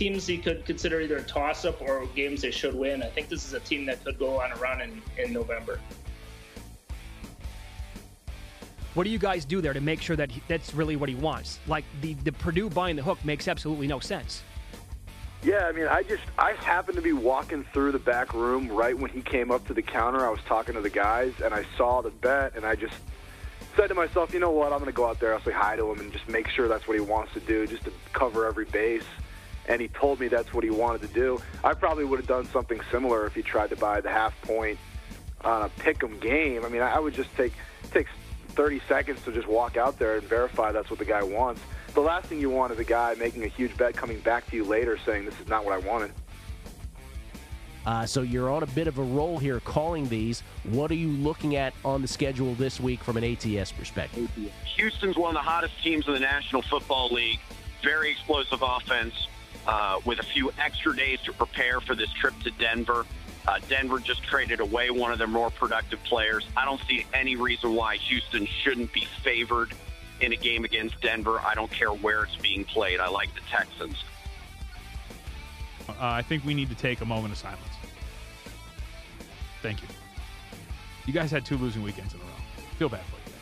teams you could consider either a toss-up or games they should win. I think this is a team that could go on a run in November. What do you guys do there to make sure that that's really what he wants? Like, the Purdue buying the hook makes absolutely no sense. Yeah, I mean, I happened to be walking through the back room right when he came up to the counter. I was talking to the guys, and I saw the bet, and I just said to myself, you know what, I'm going to go out there, I'll say hi to him and just make sure that's what he wants to do, just to cover every base. And he told me that's what he wanted to do. I probably would have done something similar if he tried to buy the half point on a pick-em game. I mean, I would just take 30 seconds to just walk out there and verify that's what the guy wants. The last thing you want is a guy making a huge bet coming back to you later saying this is not what I wanted. So you're on a bit of a roll here calling these. What are you looking at on the schedule this week from an ATS perspective? Houston's one of the hottest teams in the National Football League. Very explosive offense with a few extra days to prepare for this trip to Denver. Denver just traded away one of their more productive players. I don't see any reason why Houston shouldn't be favored in a game against Denver. I don't care where it's being played. I like the Texans. I think we need to take a moment of silence. Thank you. You guys had 2 losing weekends in a row. Feel bad for you.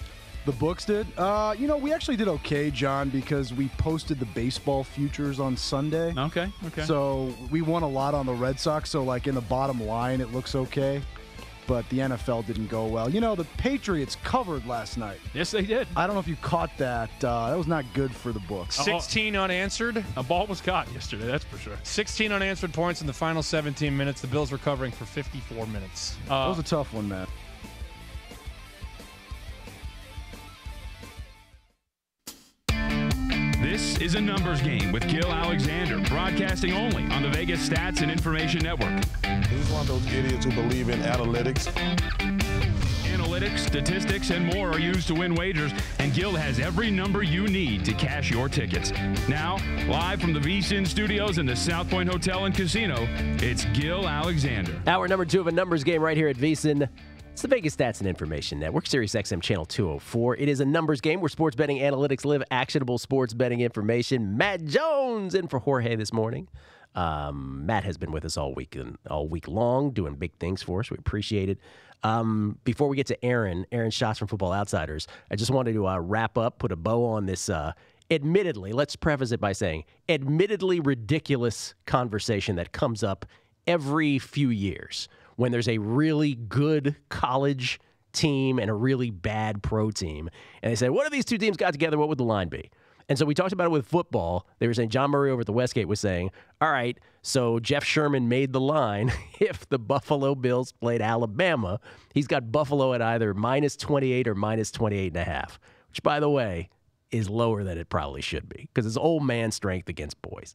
The books did? We actually did okay, John, because we posted the baseball futures on Sunday. Okay. So we won a lot on the Red Sox, so like in the bottom line, it looks okay. But the NFL didn't go well. The Patriots covered last night. Yes, they did. I don't know if you caught that. That was not good for the books. 16 unanswered. A ball was caught yesterday, that's for sure. 16 unanswered points in the final 17 minutes. The Bills were covering for 54 minutes. That was a tough one, man. This is a numbers game with Gill Alexander, broadcasting only on the Vegas Stats and Information Network. He's one of those idiots who believe in analytics. Analytics, statistics, and more are used to win wagers, and Gill has every number you need to cash your tickets. Now, live from the VSiN studios in the South Point Hotel and Casino, it's Gill Alexander. Hour number 2 of a numbers game right here at VSiN. It's the Vegas Stats and Information Network, Sirius XM Channel 204. It is a numbers game where sports betting analytics live, actionable sports betting information. Matt Jones in for Jorge this morning. Matt has been with us all week long, doing big things for us. We appreciate it. Before we get to Aaron Schatz from Football Outsiders, I just wanted to wrap up, put a bow on this admittedly, let's preface it by saying, admittedly ridiculous conversation that comes up every few years when there's a really good college team and a really bad pro team. And they say, what if these two teams got together? What would the line be? And so we talked about it with football. They were saying, John Murray over at the Westgate was saying, all right, so Jeff Sherman made the line. If the Buffalo Bills played Alabama, he's got Buffalo at either minus 28 or minus 28.5, which, by the way, is lower than it probably should be because it's old man strength against boys.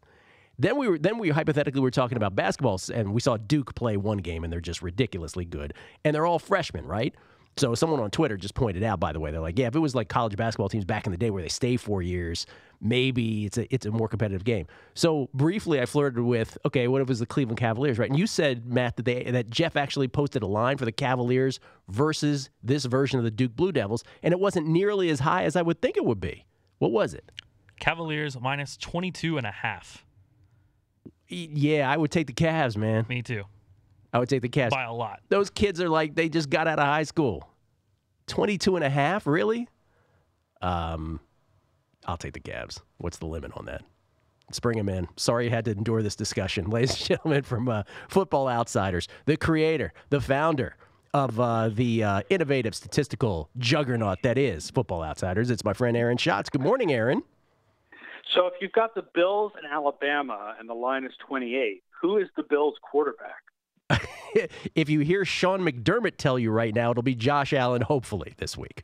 Then we hypothetically were talking about basketball, and we saw Duke play one game, and they're just ridiculously good. And they're all freshmen, right? So someone on Twitter just pointed out, by the way, they're like, yeah, if it was like college basketball teams back in the day where they stay 4 years, maybe it's a more competitive game. So briefly, I flirted with, okay, what if it was the Cleveland Cavaliers, right? And you said, Matt, that Jeff actually posted a line for the Cavaliers versus this version of the Duke Blue Devils, and it wasn't nearly as high as I would think it would be. What was it? Cavaliers minus 22.5. Yeah, I would take the Cavs, man. Me too. I would take the Cavs. By a lot. Those kids are like, they just got out of high school. 22.5, really? I'll take the Cavs. What's the limit on that? Let's bring him in. Sorry you had to endure this discussion. Ladies and gentlemen, from Football Outsiders, the creator, the founder of the innovative statistical juggernaut that is Football Outsiders. It's my friend Aaron Schatz. Good morning, Aaron. So if you've got the Bills and Alabama and the line is 28, who is the Bills quarterback? If you hear Sean McDermott tell you right now, it'll be Josh Allen, hopefully, this week.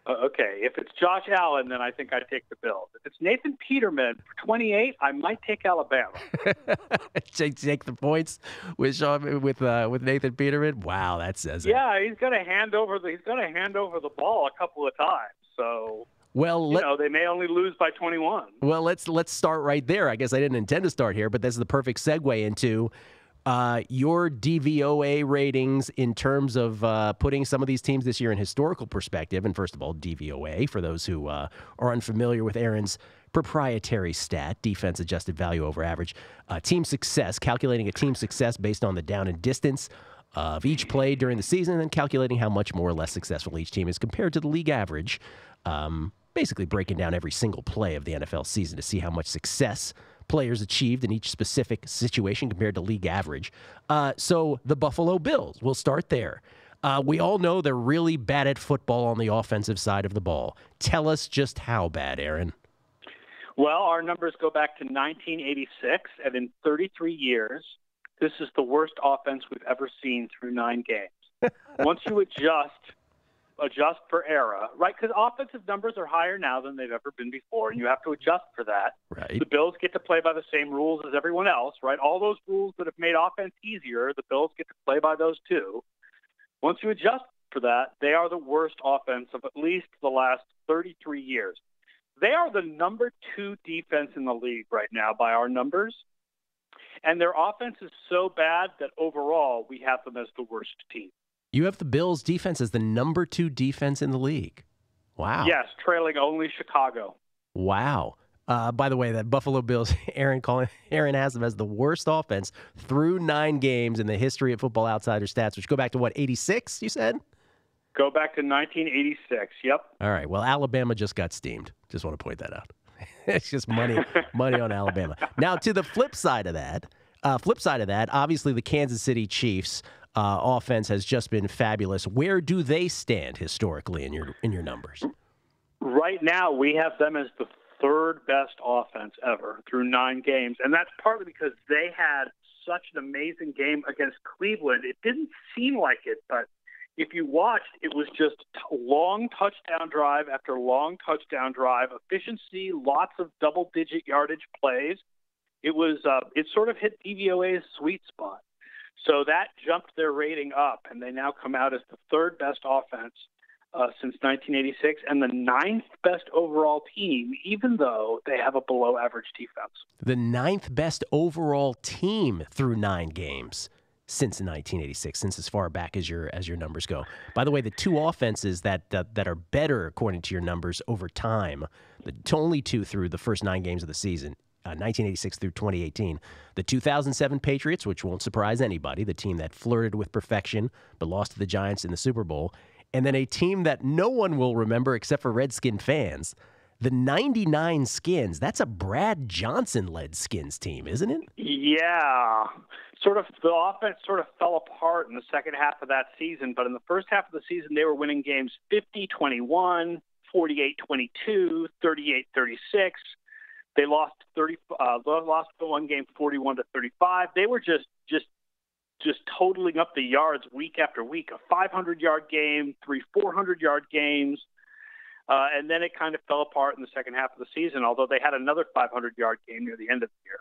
Okay, if it's Josh Allen, then I think I'd take the Bills. If it's Nathan Peterman for 28, I might take Alabama. Take the points with Nathan Peterman. Wow, that says it. Yeah, he's going to hand over the ball a couple of times. So well, they may only lose by 21. Well, let's start right there. I guess I didn't intend to start here, but this is the perfect segue into your DVOA ratings in terms of putting some of these teams this year in historical perspective. And first of all, DVOA, for those who are unfamiliar with Aaron's proprietary stat, defense adjusted value over average. Team success, calculating a team success based on the down and distance of each play during the season, and then calculating how much more or less successful each team is compared to the league average. Basically breaking down every single play of the NFL season to see how much success players achieved in each specific situation compared to league average. So the Buffalo Bills, we'll start there. We all know they're really bad at football on the offensive side of the ball. Tell us just how bad, Aaron. Well, our numbers go back to 1986, and in 33 years, this is the worst offense we've ever seen through 9 games. Once you adjust for era, right? Because offensive numbers are higher now than they've ever been before, and you have to adjust for that. Right. The Bills get to play by the same rules as everyone else, right? All those rules that have made offense easier, the Bills get to play by those too. Once you adjust for that, they are the worst offense of at least the last 33 years. They are the number 2 defense in the league right now by our numbers. And their offense is so bad that overall we have them as the worst team. You have the Bills' defense as the number 2 defense in the league. Wow. Yes, trailing only Chicago. Wow. By the way, that Buffalo Bills, Aaron has them as the worst offense through 9 games in the history of Football Outsider stats, which go back to what, 86, you said? Go back to 1986, yep. All right, well, Alabama just got steamed. Just want to point that out. It's just money on Alabama. Now, to the flip side of that, obviously the Kansas City Chiefs offense has just been fabulous. Where do they stand historically in your numbers? Right now, we have them as the 3rd best offense ever through 9 games, and that's partly because they had such an amazing game against Cleveland. It didn't seem like it, but if you watched, it was just long touchdown drive after long touchdown drive, efficiency, lots of double-digit yardage plays. It sort of hit DVOA's sweet spot. So that jumped their rating up, and they now come out as the 3rd best offense since 1986 and the 9th best overall team, even though they have a below-average defense. The 9th best overall team through 9 games since 1986, since as far back as your numbers go. By the way, the 2 offenses that are better according to your numbers over time, the only 2 through the first 9 games of the season, 1986 through 2018, the 2007 Patriots, which won't surprise anybody, the team that flirted with perfection but lost to the Giants in the Super Bowl, and then a team that no one will remember except for Redskin fans, the 99 Skins. That's a Brad Johnson-led Skins team, isn't it? Yeah. The offense sort of fell apart in the second half of that season, but in the first half of the season, they were winning games 50-21, 48-22, 38-36. They lost one game 41-35. They were just totaling up the yards week after week. A 500-yard game, 3 400-yard games, and then it kind of fell apart in the second half of the season. Although they had another 500-yard game near the end of the year.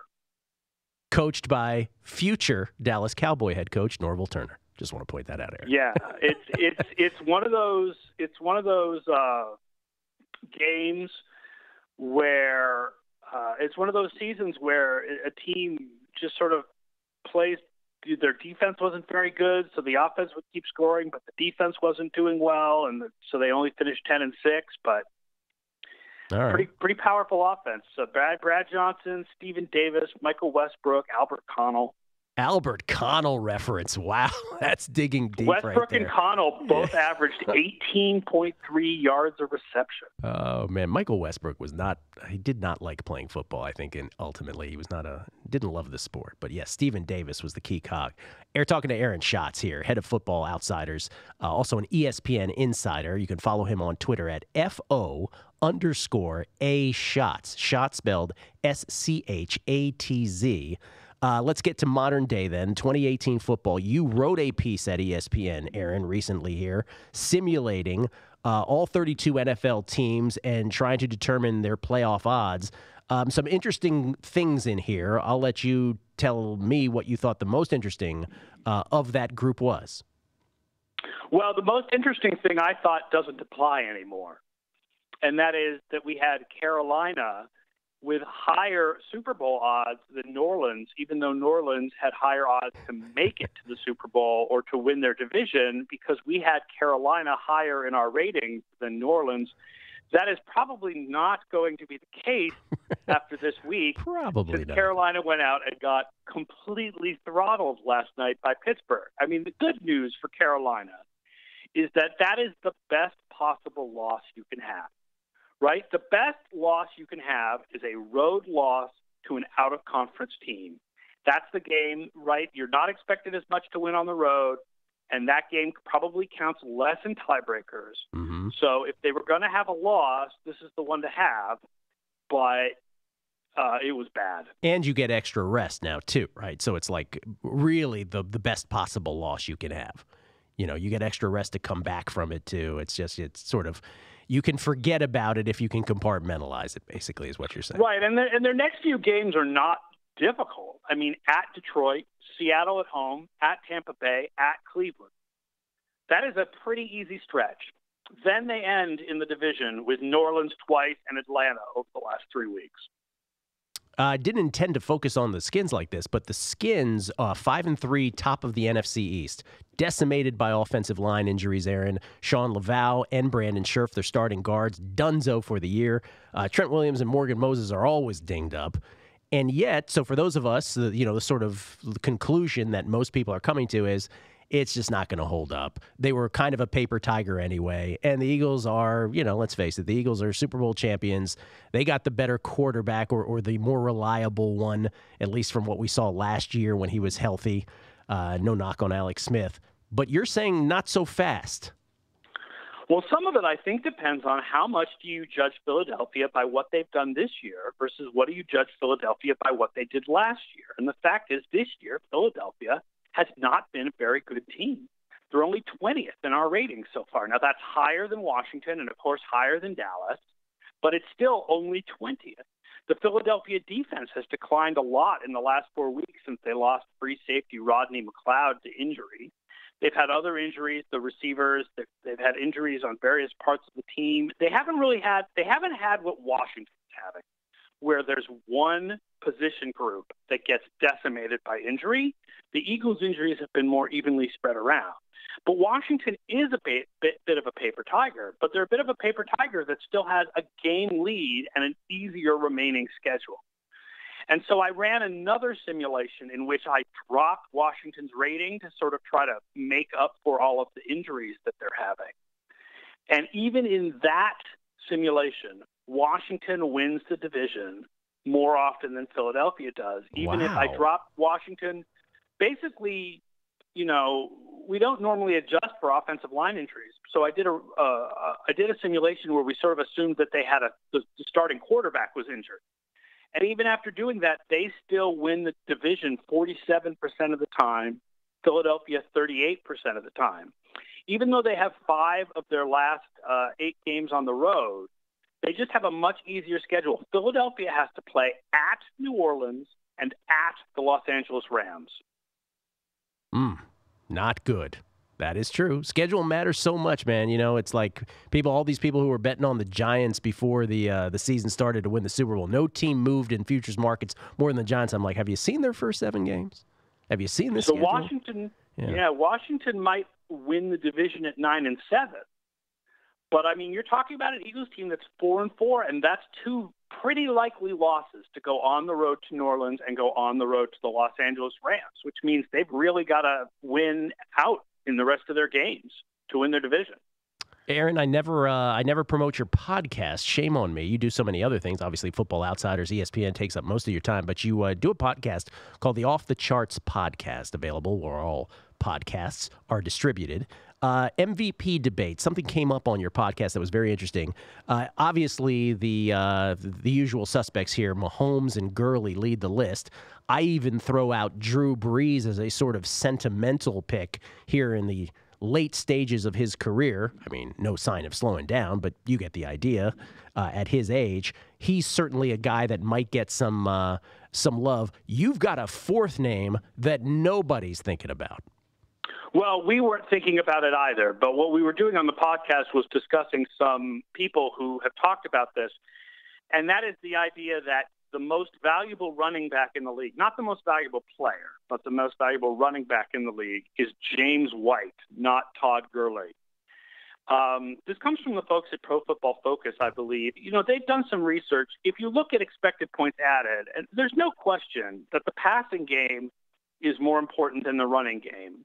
Coached by future Dallas Cowboy head coach Norvell Turner. Just want to point that out, Aaron. Yeah, it's one of those games where it's one of those seasons where a team just sort of plays. Their defense wasn't very good, so the offense would keep scoring, but the defense wasn't doing well, and so they only finished 10-6. But all right. Pretty powerful offense. So Brad Johnson, Stephen Davis, Michael Westbrook, Albert Connell. Albert Connell reference. Wow, that's digging deep Westbrook right there. and Connell both averaged 18.3 yards of reception. Oh, man. Michael Westbrook he did not like playing football, I think, and ultimately he didn't love the sport. But yes, Stephen Davis was the key cog. Talking to Aaron Schatz here, head of Football Outsiders, also an ESPN insider. You can follow him on Twitter at FO_A Schatz. Schatz spelled SCHATZ. Let's get to modern day then, 2018 football. You wrote a piece at ESPN, Aaron, recently here, simulating all 32 NFL teams and trying to determine their playoff odds. Some interesting things in here. I'll let you tell me what you thought the most interesting of that group was. Well, the most interesting thing I thought doesn't apply anymore, and that is that we had Carolina with higher Super Bowl odds than New Orleans, even though New Orleans had higher odds to make it to the Super Bowl or to win their division, because we had Carolina higher in our ratings than New Orleans That is probably not going to be the case after this week. Probably not. Carolina went out and got completely throttled last night by Pittsburgh. I mean, the good news for Carolina is that is the best possible loss you can have, right? The best loss you can have is a road loss to an out-of-conference team. That's the game, right? You're not expected as much to win on the road, and that game probably counts less in tiebreakers. Mm-hmm. So if they were going to have a loss, this is the one to have, but it was bad. And you get extra rest now, too, right? So it's like really the best possible loss you can have. You know, you get extra rest to come back from it, too. It's sort of, you can forget about it if you can compartmentalize it, basically, is what you're saying. Right, and their next few games are not difficult. I mean, at Detroit, Seattle at home, at Tampa Bay, at Cleveland. That is a pretty easy stretch. Then they end in the division with New Orleans twice and Atlanta over the last 3 weeks. I didn't intend to focus on the Skins like this, but the Skins, 5-3, top of the NFC East, decimated by offensive line injuries, Aaron. Sean Laval and Brandon Scherf, their starting guards, donezo for the year. Trent Williams and Morgan Moses are always dinged up. And yet, so for those of us, the sort of conclusion that most people are coming to is it's just not going to hold up. They were kind of a paper tiger anyway. And the Eagles are, let's face it, the Eagles are Super Bowl champions. They got the better quarterback or the more reliable one, at least from what we saw last year when he was healthy. No knock on Alex Smith. But you're saying not so fast. Well, some of it, I think, depends on how much do you judge Philadelphia by what they've done this year versus what do you judge Philadelphia by what they did last year. And the fact is, this year, Philadelphia has not been a very good team. They're only 20th in our ratings so far. Now, that's higher than Washington and, of course, higher than Dallas, but it's still only 20th. The Philadelphia defense has declined a lot in the last 4 weeks since they lost free safety Rodney McLeod to injury. They've had other injuries, the receivers. They've had injuries on various parts of the team. They haven't had what Washington's having, where there's one position group that gets decimated by injury. The Eagles' injuries have been more evenly spread around. But Washington is a bit of a paper tiger, but they're a bit of a paper tiger that still has a game lead and an easier remaining schedule. And so I ran another simulation in which I dropped Washington's rating to sort of try to make up for all of the injuries that they're having. And even in that simulation, Washington wins the division more often than Philadelphia does. Even if I dropped Washington, basically, we don't normally adjust for offensive line injuries. So I did a simulation where we sort of assumed that they had the starting quarterback was injured. And even after doing that, they still win the division 47% of the time, Philadelphia 38% of the time. Even though they have 5 of their last 8 games on the road, they just have a much easier schedule. Philadelphia has to play at New Orleans and at the Los Angeles Rams. Not good. That is true. Schedule matters so much, man. It's like all these people who were betting on the Giants before the season started to win the Super Bowl. No team moved in futures markets more than the Giants. I'm like, have you seen their first 7 games? Have you seen this? So schedule? Washington might win the division at 9-7. But I mean, you're talking about an Eagles team that's 4-4, and that's 2 pretty likely losses to go on the road to New Orleans and go on the road to the Los Angeles Rams, which means they've really got to win out in the rest of their games to win their division. Aaron, I never promote your podcast. Shame on me. You do so many other things. Obviously, Football Outsiders, ESPN takes up most of your time, but you do a podcast called the Off the Charts Podcast, available where all podcasts are distributed. MVP debate. Something came up on your podcast that was very interesting. Obviously, the usual suspects here, Mahomes and Gurley, lead the list. I even throw out Drew Brees as a sort of sentimental pick here in the late stages of his career. I mean, no sign of slowing down, but you get the idea. At his age, he's certainly a guy that might get some love. You've got a 4th name that nobody's thinking about. Well, we weren't thinking about it either, but what we were doing on the podcast was discussing some people who have talked about this, and that is the idea that the most valuable running back in the league, not the most valuable player, but the most valuable running back in the league is James White, not Todd Gurley. This comes from the folks at Pro Football Focus, I believe. They've done some research. If you look at expected points added, and there's no question that the passing game is more important than the running game.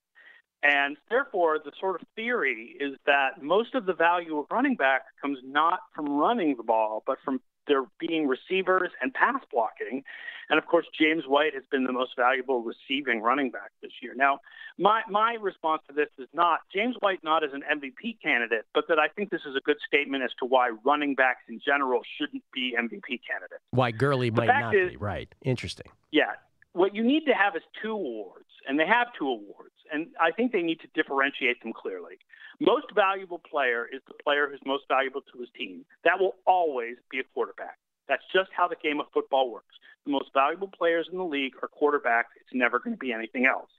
And therefore, the sort of theory is that most of the value of running back comes not from running the ball, but from there being receivers and pass blocking. And, of course, James White has been the most valuable receiving running back this year. Now, my response to this is not James White not as an MVP candidate, but that I think this is a good statement as to why running backs in general shouldn't be MVP candidates. Why Gurley might not be. Right. Interesting. Yeah. What you need to have is two awards, and they have two awards, and I think they need to differentiate them clearly. Most valuable player is the player who's most valuable to his team. That will always be a quarterback. That's just how the game of football works. The most valuable players in the league are quarterbacks. It's never going to be anything else.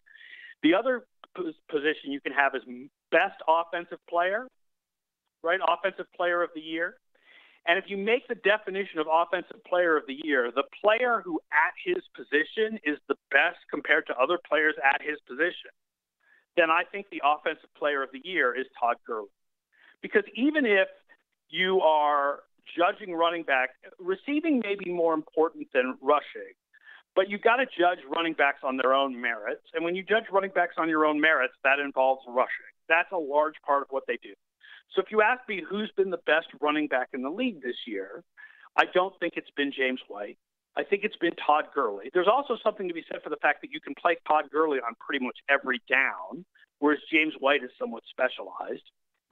The other position you can have is best offensive player, right? Offensive player of the year. And if you make the definition of offensive player of the year, the player who at his position is the best compared to other players at his position, then I think the offensive player of the year is Todd Gurley. Because even if you are judging running back, receiving may be more important than rushing, but you've got to judge running backs on their own merits. And when you judge running backs on your own merits, that involves rushing. That's a large part of what they do. So if you ask me who's been the best running back in the league this year, I don't think it's been James White. I think it's been Todd Gurley. There's also something to be said for the fact that you can play Todd Gurley on pretty much every down, whereas James White is somewhat specialized,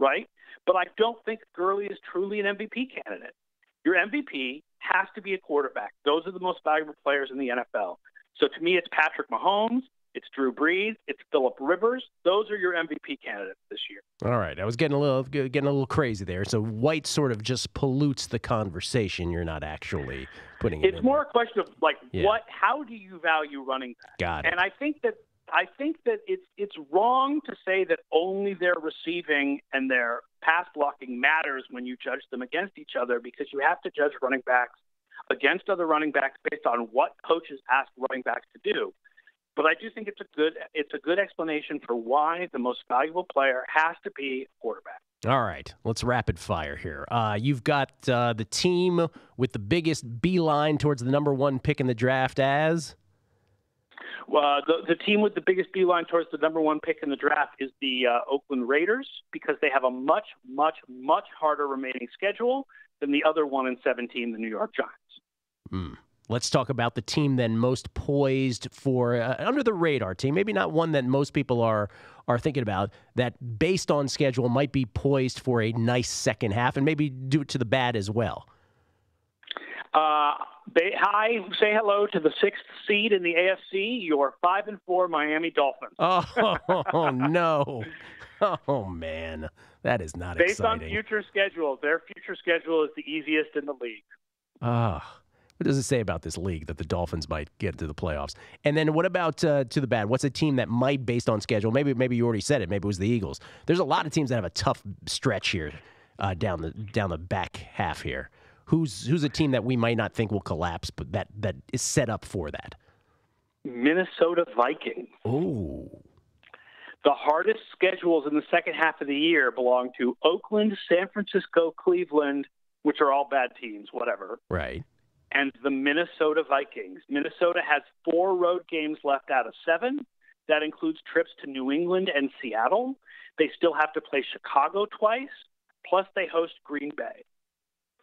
right? But I don't think Gurley is truly an MVP candidate. Your MVP has to be a quarterback. Those are the most valuable players in the NFL. So to me, it's Patrick Mahomes, it's Drew Brees, it's Phillip Rivers. Those are your MVP candidates this year. All right, I was getting a little crazy there. So White sort of just pollutes the conversation. You're not actually putting it. It's more a question of how do you value running back? Got it. And I think that it's wrong to say that only their receiving and their pass blocking matters when you judge them against each other, because you have to judge running backs against other running backs based on what coaches ask running backs to do. But I do think it's a good explanation for why the most valuable player has to be a quarterback. All right, let's rapid fire here. You've got the team with the biggest beeline towards the number one pick in the draft as? The team with the biggest beeline towards the number one pick in the draft is the Oakland Raiders, because they have a much, much, much harder remaining schedule than the other 1-7 team, the New York Giants. Let's talk about the team then most poised for under the radar team, maybe not one that most people are thinking about, that based on schedule might be poised for a nice second half and maybe do it to the bad as well. Say hello to the 6th seed in the AFC, your 5-4 Miami Dolphins. Oh, no. Oh, man. That is not Based exciting. Based on future schedule, their future schedule is the easiest in the league. What does it say about this league that the Dolphins might get to the playoffs? And then what about to the bad? What's a team that might, based on schedule, maybe you already said it, maybe it was the Eagles. There's a lot of teams that have a tough stretch here down the back half here. Who's a team that we might not think will collapse, but that is set up for that? Minnesota Vikings. Oh. The hardest schedules in the second half of the year belong to Oakland, San Francisco, Cleveland, which are all bad teams, whatever. Right. And the Minnesota Vikings. Minnesota has 4 road games left out of 7. That includes trips to New England and Seattle. They still have to play Chicago twice, plus they host Green Bay.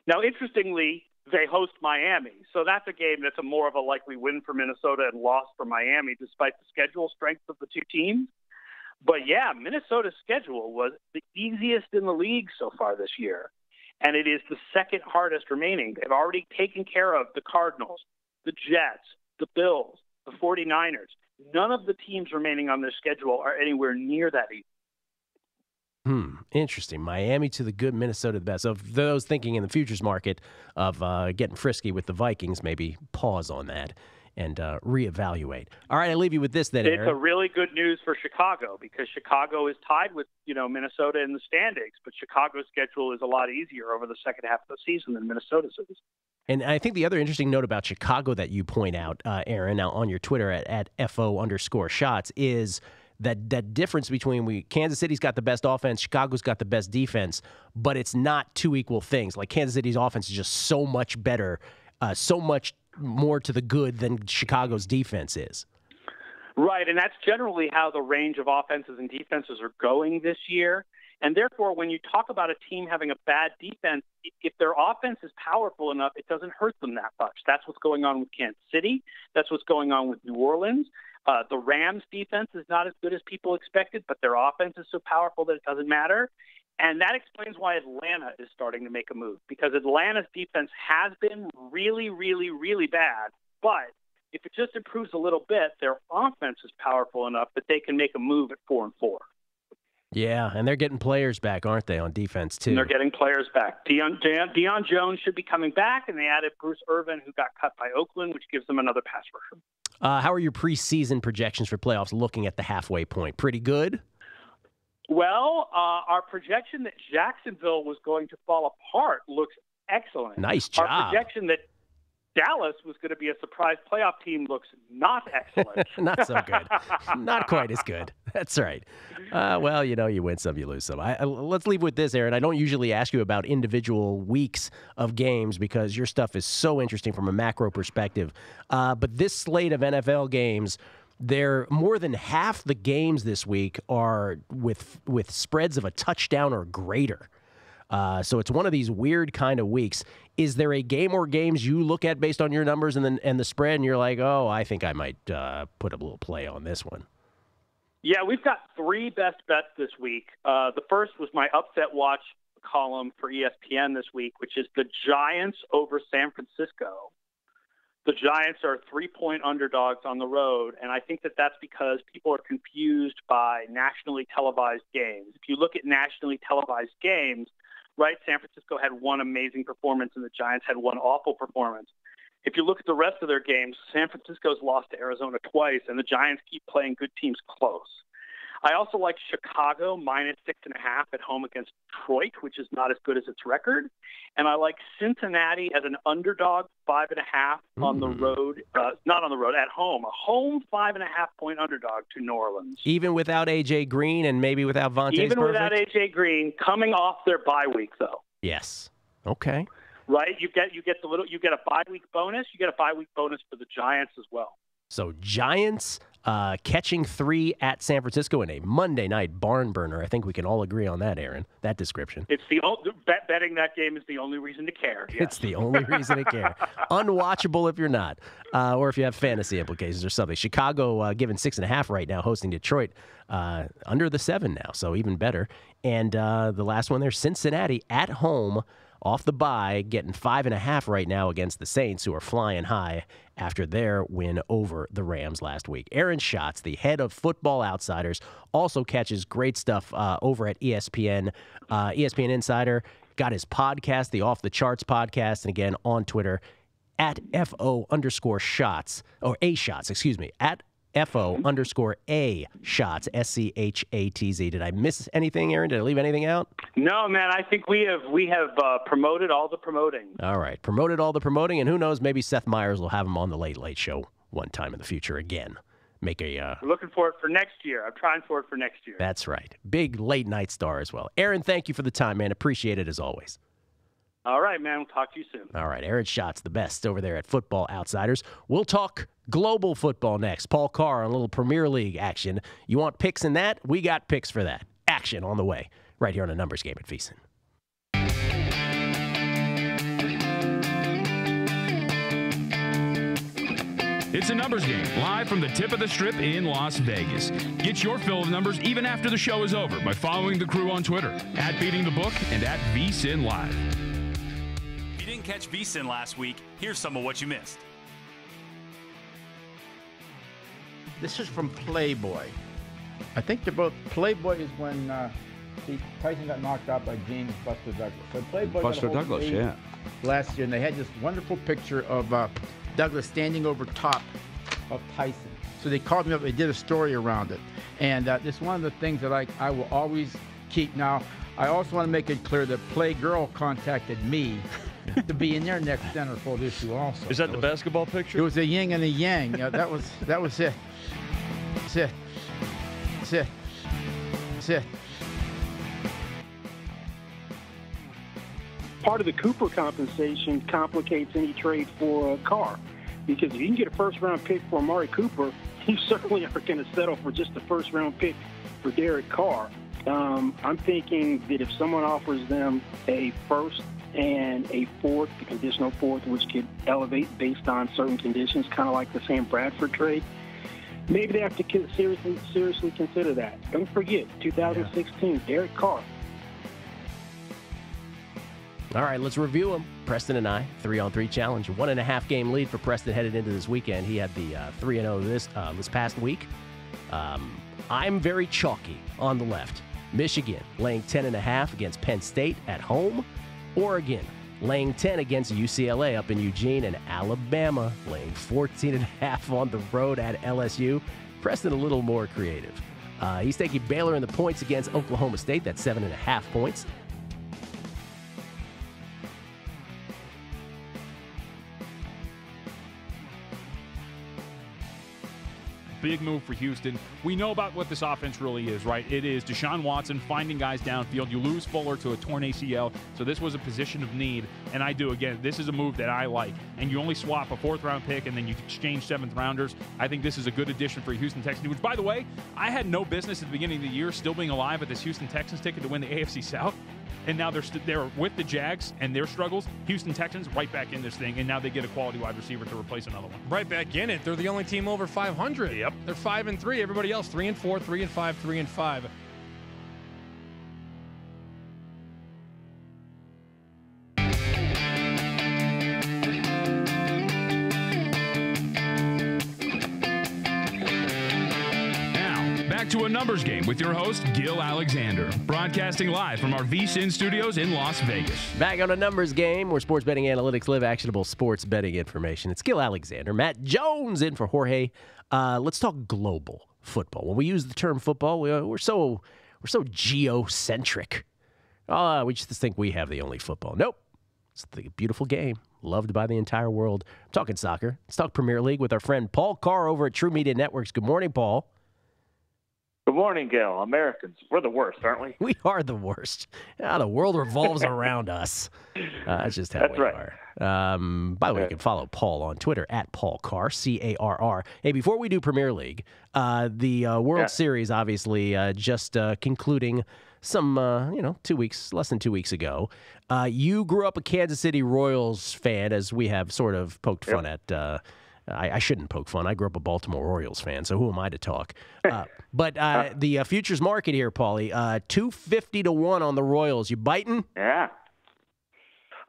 Now, interestingly, they host Miami, so that's a game that's more of a likely win for Minnesota and loss for Miami, despite the schedule strength of the two teams. But yeah, Minnesota's schedule was the easiest in the league so far this year, and it is the second hardest remaining. They've already taken care of the Cardinals, the Jets, the Bills, the 49ers. None of the teams remaining on their schedule are anywhere near that easy. Interesting. Miami to the good, Minnesota to the best. So for those thinking in the futures market of getting frisky with the Vikings, maybe pause on that and reevaluate. All right, I leave you with this then, Aaron. It's a really good news for Chicago, because Chicago is tied with Minnesota in the standings, but Chicago's schedule is a lot easier over the second half of the season than Minnesota's is. And I think the other interesting note about Chicago that you point out, Aaron, now on your Twitter at FO_shots is that difference between Kansas City's got the best offense, Chicago's got the best defense, but it's not two equal things. Like Kansas City's offense is just so much better, so much more to the good than Chicago's defense is. Right, and that's generally how the range of offenses and defenses are going this year. And therefore, when you talk about a team having a bad defense, if their offense is powerful enough, it doesn't hurt them that much. That's what's going on with Kansas City. That's what's going on with New Orleans. The Rams' defense is not as good as people expected, but their offense is so powerful that it doesn't matter. And that explains why Atlanta is starting to make a move, because Atlanta's defense has been really, really, really bad. But if it just improves a little bit, their offense is powerful enough that they can make a move at 4-4. Yeah, and they're getting players back, aren't they, on defense, too? And they're getting players back. Deion Jones should be coming back, and they added Bruce Irvin, who got cut by Oakland, which gives them another pass rusher. How are your preseason projections for playoffs looking at the halfway point? Pretty good? Well, our projection that Jacksonville was going to fall apart looks excellent. Nice job. Our projection that Dallas was going to be a surprise playoff team looks not excellent. Not so good. Not quite as good. That's right. Well, you win some, you lose some. Let's leave with this, Aaron. I don't usually ask you about individual weeks of games because your stuff is so interesting from a macro perspective. But this slate of NFL games, more than half the games this week are with spreads of a touchdown or greater. So it's one of these weird kind of weeks. Is there a game or games you look at based on your numbers and the spread, and you're like, oh, I think I might put a little play on this one? Yeah, we've got 3 best bets this week. The first was my upset watch column for ESPN this week, which is the Giants over San Francisco. The Giants are 3-point underdogs on the road, and I think that that's because people are confused by nationally televised games. If you look at nationally televised games, right, San Francisco had one amazing performance and the Giants had one awful performance. If you look at the rest of their games, San Francisco's lost to Arizona twice, and the Giants keep playing good teams close. I also like Chicago minus 6.5 at home against Detroit, which is not as good as its record. And I like Cincinnati as an underdog 5.5 on the road, not on the road, at home. A home 5.5-point underdog to New Orleans. Even without A.J. Green and maybe without Vontaze Burfict? Even without A.J. Green, coming off their bye week, though. Yes. Okay. Right? You get a bye week bonus. You get a bye week bonus for the Giants as well. So Giants catching 3 at San Francisco in a Monday night barn burner. I think we can all agree on that, Aaron, that description. It's betting that game is the only reason to care. Yes. It's the only reason to care. Unwatchable if you're not, or if you have fantasy implications or something. Chicago given 6.5 right now, hosting Detroit under the 7 now, so even better. And the last one there, Cincinnati at home, off the bye, getting 5.5 right now against the Saints, who are flying high after their win over the Rams last week. Aaron Schatz, the head of Football Outsiders, also catches great stuff over at ESPN. ESPN Insider got his podcast, the Off the Charts podcast, and again on Twitter at FO_shots, or A shots, excuse me, at FO_A shots, SCHATZ. Did I miss anything, Aaron? Did I leave anything out? No, man. I think we have promoted all the promoting. All right, promoted all the promoting, and who knows? Maybe Seth Meyers will have him on the Late Late Show one time in the future again. Make a. We're looking for it for next year. I'm trying for it for next year. That's right. Big late night star as well. Aaron, thank you for the time, man. Appreciate it as always. All right, man. We'll talk to you soon. All right, Aaron Schatz, the best over there at Football Outsiders. We'll talk global football next. Paul Carr on a little Premier League action. You want picks in that? We got picks for that. Action on the way right here on A Numbers Game at VSiN. It's A Numbers Game, live from the tip of the strip in Las Vegas. Get your fill of numbers even after the show is over by following the crew on Twitter, at Beating the Book and at VSiN Live. If you didn't catch VSiN last week, here's some of what you missed. This is from Playboy. I think they're both. Playboy is when Tyson got knocked out by James Buster Douglas. So Playboy Buster got a hold Douglas, of yeah. Last year, and they had this wonderful picture of Douglas standing over top of Tyson. So they called me up. They did a story around it, and this is one of the things that I will always keep. Now, I also want to make it clear that Playgirl contacted me to be in their next centerfold issue also. Is that the basketball picture? It was a yin and a yang. Yeah, that was it. That's it. That's it. That's it. Part of the Cooper compensation complicates any trade for Carr, because if you can get a first-round pick for Amari Cooper, you certainly aren't going to settle for just a first-round pick for Derek Carr. I'm thinking that if someone offers them a first and a fourth, a conditional fourth, which could elevate based on certain conditions, kind of like the Sam Bradford trade, maybe they have to seriously consider that. Don't forget, 2016, Derek Carr. All right, let's review them. Preston and I, 3-on-3 challenge. 1.5 game lead for Preston headed into this weekend. He had the 3-0 this past week. I'm very chalky on the left. Michigan laying 10.5 against Penn State at home. Oregon laying 10 against UCLA up in Eugene. And Alabama laying 14.5 on the road at LSU. Preston a little more creative. He's taking Baylor in the points against Oklahoma State. That's 7.5 points. Big move for Houston. We know about what this offense really is, right? It is Deshaun Watson finding guys downfield. You lose Fuller to a torn ACL, so this was a position of need. And this is a move that I like. And you only swap a 4th-round pick, and then you exchange 7th-rounders. I think this is a good addition for Houston Texans, which, by the way, I had no business at the beginning of the year still being alive at this Houston Texans ticket to win the AFC South. And now they're with the Jags and their struggles. Houston Texans right back in this thing, and now they get a quality wide receiver to replace another one. Right back in it. They're the only team over 500. Yep. They're 5-3. Everybody else 3-4, 3-5, 3-5. To a numbers game with your host, Gill Alexander, broadcasting live from our VSiN studios in Las Vegas. Back on a numbers game where sports betting analytics live actionable sports betting information. It's Gill Alexander. Matt Jones in for Jorge. Let's talk global football. When we use the term football, we're so geocentric. We just think we have the only football. Nope. It's the beautiful game, loved by the entire world. I'm talking soccer. Let's talk Premier League with our friend Paul Carr over at True Media Networks. Good morning, Paul. Good morning, Gill. Americans, we're the worst, aren't we? We are the worst. The world revolves around us. That's just how we are. By the way, you can follow Paul on Twitter at Paul Carr, C-A-R-R. Hey, before we do Premier League, the World Series obviously just concluding some, less than 2 weeks ago. You grew up a Kansas City Royals fan, as we have sort of poked fun at. I shouldn't poke fun. I grew up a Baltimore Orioles fan, so who am I to talk? But the futures market here, Paulie, 250 to 1 on the Royals. You biting? Yeah.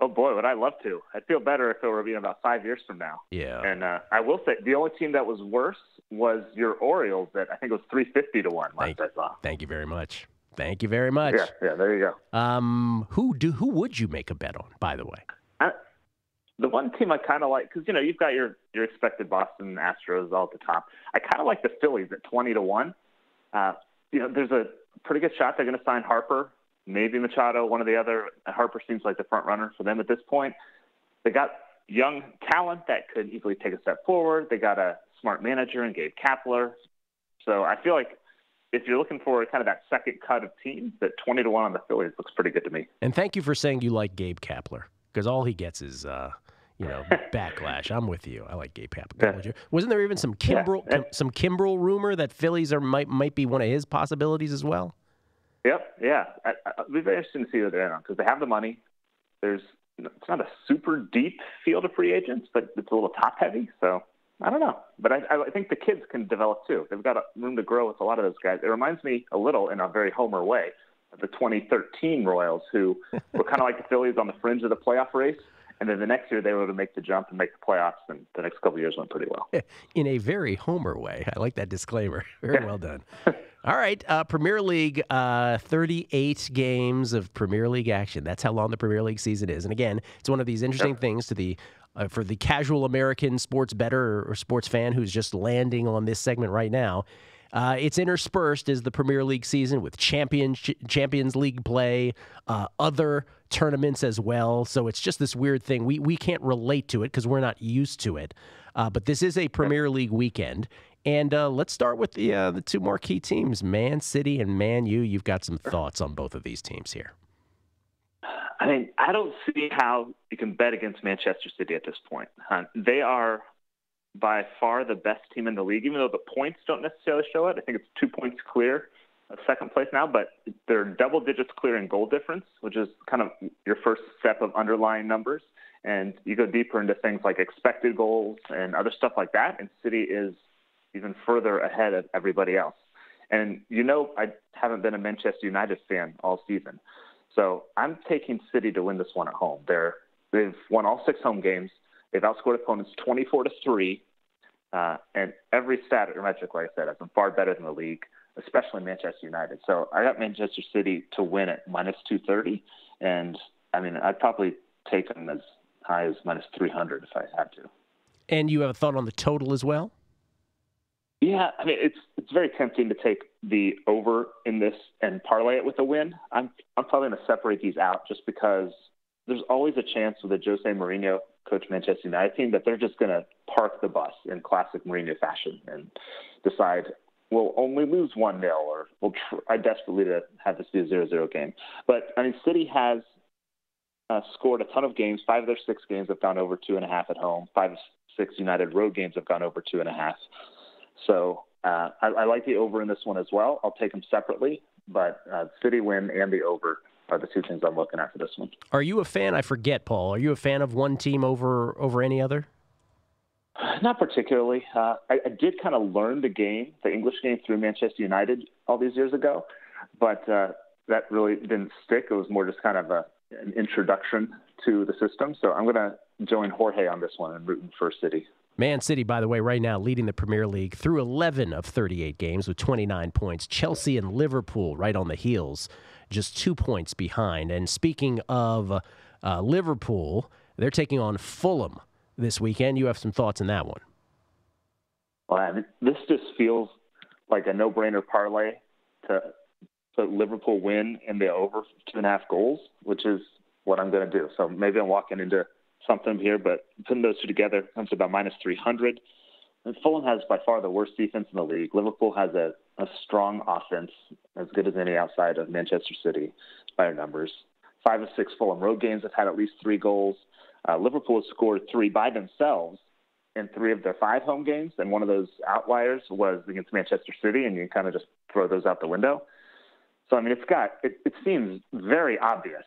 Oh, boy, would I love to. I'd feel better if it were about 5 years from now. Yeah. And I will say the only team that was worse was your Orioles that I think it was 350 to 1 last I saw. Thank you very much. Thank you very much. Yeah, there you go. Who would you make a bet on, by the way? The one team I kind of like, because, you've got your expected Boston Astros all at the top. I kind of like the Phillies at 20 to 1. There's a pretty good shot they're going to sign Harper, maybe Machado, one of the other. Harper seems like the front runner for them at this point. They got young talent that could easily take a step forward. They got a smart manager in Gabe Kapler. So I feel like if you're looking for kind of that second cut of teams, that 20 to 1 on the Phillies looks pretty good to me. And thank you for saying you like Gabe Kapler, because all he gets is backlash. I'm with you. I like Gabe Kapler. Yeah. Wasn't there even some Kimbrel rumor that Phillies might be one of his possibilities as well? Yep. Yeah. It'll be very interesting to see what they're on, because they have the money. It's not a super deep field of free agents, but it's a little top heavy. So I don't know. But I think the kids can develop too. They've got room to grow with a lot of those guys. It reminds me a little, in a very Homer way, of the 2013 Royals, who were kind of like the Phillies on the fringe of the playoff race. And then the next year, they were able to make the jump and make the playoffs, and the next couple of years went pretty well. In a very Homer way. I like that disclaimer. Very well done. All right, Premier League, 38 games of Premier League action. That's how long the Premier League season is. And again, it's one of these interesting things for the casual American sports bettor or sports fan who's just landing on this segment right now. It's interspersed as the Premier League season with Champions League play, other tournaments as well. So it's just this weird thing. We can't relate to it because we're not used to it. But this is a Premier League weekend. And let's start with the two marquee teams, Man City and Man U. You've got some thoughts on both of these teams here. I mean, I don't see how you can bet against Manchester City at this point. They are by far the best team in the league, even though the points don't necessarily show it. I think it's 2 points clear of second place now, but they're double digits clear in goal difference, which is kind of your first step of underlying numbers. And you go deeper into things like expected goals and other stuff like that, and City is even further ahead of everybody else. And I haven't been a Manchester United fan all season. So I'm taking City to win this one at home. They've won all 6 home games. They've outscored opponents 24-3. And every stat or metric, like I said, has been far better than the league, especially Manchester United. So I got Manchester City to win at -230. And, I mean, I'd probably take them as high as -300 if I had to. And you have a thought on the total as well? Yeah, I mean, it's very tempting to take the over in this and parlay it with a win. I'm probably going to separate these out just because there's always a chance with a Jose Mourinho coach Manchester United team that they're just going to park the bus in classic Mourinho fashion and decide we'll only lose 1-0 or we'll try desperately to have this be a 0-0 game. But, I mean, City has scored a ton of games. 5 of their 6 games have gone over 2.5 at home. 5 of 6 United road games have gone over 2.5. So I like the over in this one as well. I'll take them separately, but City win and the over are the two things I'm looking at for this one. Are you a fan? I forget, Paul. Are you a fan of one team over any other? Not particularly. I did kind of learn the English game through Manchester United all these years ago, but that really didn't stick. It was more just kind of an introduction to the system. So I'm going to join Jorge on this one and rooting for City. Man City, by the way, right now leading the Premier League through 11 of 38 games with 29 points. Chelsea and Liverpool right on the heels, just 2 points behind. And speaking of Liverpool, they're taking on Fulham this weekend. You have some thoughts on that one? Well, I mean, this just feels like a no-brainer parlay to put Liverpool win in the over 2.5 goals, which is what I'm going to do. So maybe I'm walking into something here, but putting those two together comes to about -300. And Fulham has by far the worst defense in the league. Liverpool has a strong offense, as good as any outside of Manchester City by our numbers. 5 of 6 Fulham road games have had at least 3 goals. Liverpool has scored 3 by themselves in 3 of their 5 home games, and one of those outliers was against Manchester City, and you kind of just throw those out the window. So, I mean, it seems very obvious,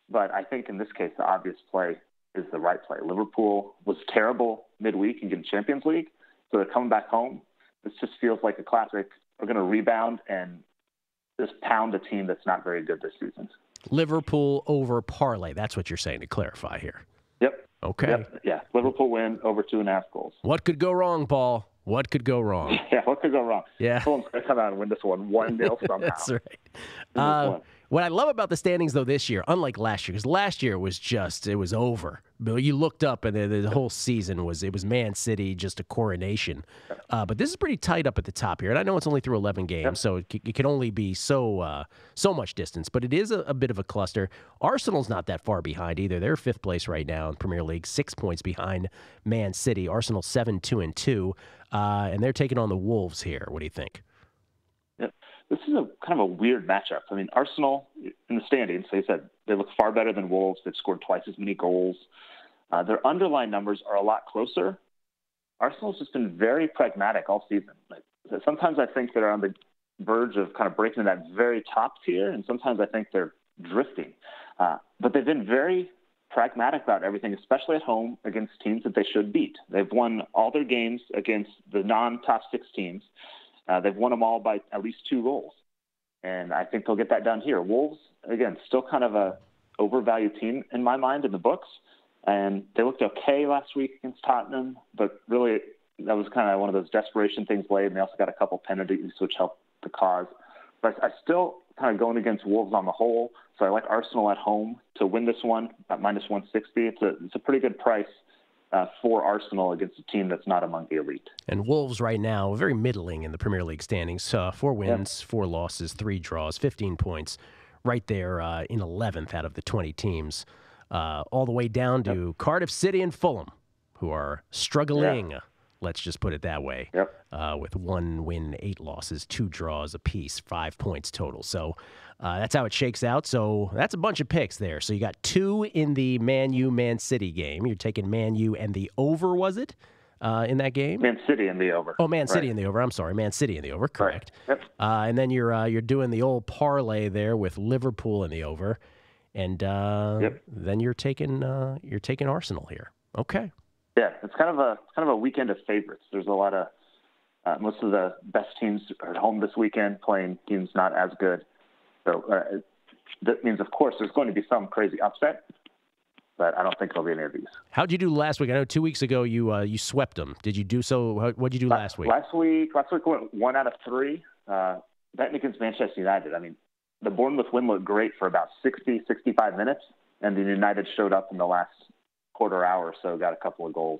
but I think in this case the obvious play is the right play. Liverpool was terrible midweek in the Champions League, so they're coming back home. This just feels like a classic. We're going to rebound and just pound a team that's not very good this season. Liverpool over parlay. That's what you're saying, to clarify here. Yep. Okay. Yep. Yeah. Liverpool win over 2.5 goals. What could go wrong, Paul? What could go wrong? Yeah, what could go wrong? Yeah. Fulham's going to come out and win this one 1-0 somehow. That's right. What I love about the standings, though, this year, unlike last year, because last year was it was over. Bill, you looked up and the whole season was Man City, just a coronation. But this is pretty tight up at the top here. And I know it's only through 11 games, so it can only be so much distance. But it is a bit of a cluster. Arsenal's not that far behind either. They're 5th place right now in Premier League, 6 points behind Man City. Arsenal 7-2-2, and they're taking on the Wolves here. What do you think? This is kind of a weird matchup. I mean, Arsenal in the standings, they said they look far better than Wolves. They've scored twice as many goals. Their underlying numbers are a lot closer. Arsenal's just been very pragmatic all season. Sometimes I think they're on the verge of kind of breaking that very top tier, and sometimes I think they're drifting. But they've been very pragmatic about everything, especially at home against teams that they should beat. They've won all their games against the non-top 6 teams. They've won them all by at least 2 goals. And I think they'll get that done here. Wolves, again, still kind of a overvalued team in my mind in the books. And they looked okay last week against Tottenham, but really that was kind of one of those desperation things late. And they also got a couple penalties, which helped the cause. But I still kind of going against Wolves on the whole. So I like Arsenal at home to win this one at -160. It's a pretty good price for Arsenal against a team that's not among the elite. And Wolves right now, very middling in the Premier League standings. 4 wins, 4 losses, 3 draws, 15 points. Right there in 11th out of the 20 teams. All the way down to Cardiff City and Fulham, who are struggling. Let's just put it that way. Yep. With 1 win, 8 losses, 2 draws apiece, 5 points total. So that's how it shakes out. So that's a bunch of picks there. So you got 2 in the Man U-Man City game. You're taking Man U and the over, was it, in that game? Man City in the over. Oh, Man City in the over. I'm sorry, Man City in the over. Correct. Right. Yep. And then you're doing the old parlay there with Liverpool in the over, and then you're taking Arsenal here. Okay. Yeah, it's kind of a weekend of favorites. There's a lot of most of the best teams are at home this weekend, playing teams not as good. So that means, of course, there's going to be some crazy upset, but I don't think there'll be any of these. How'd you do last week? I know 2 weeks ago you swept them. Did you do so? What'd you do last week? Last week we went 1 out of 3. Betting against Manchester United. I mean, the Bournemouth win looked great for about 60, 65 minutes, and then United showed up in the last quarter hour or so, got a couple of goals.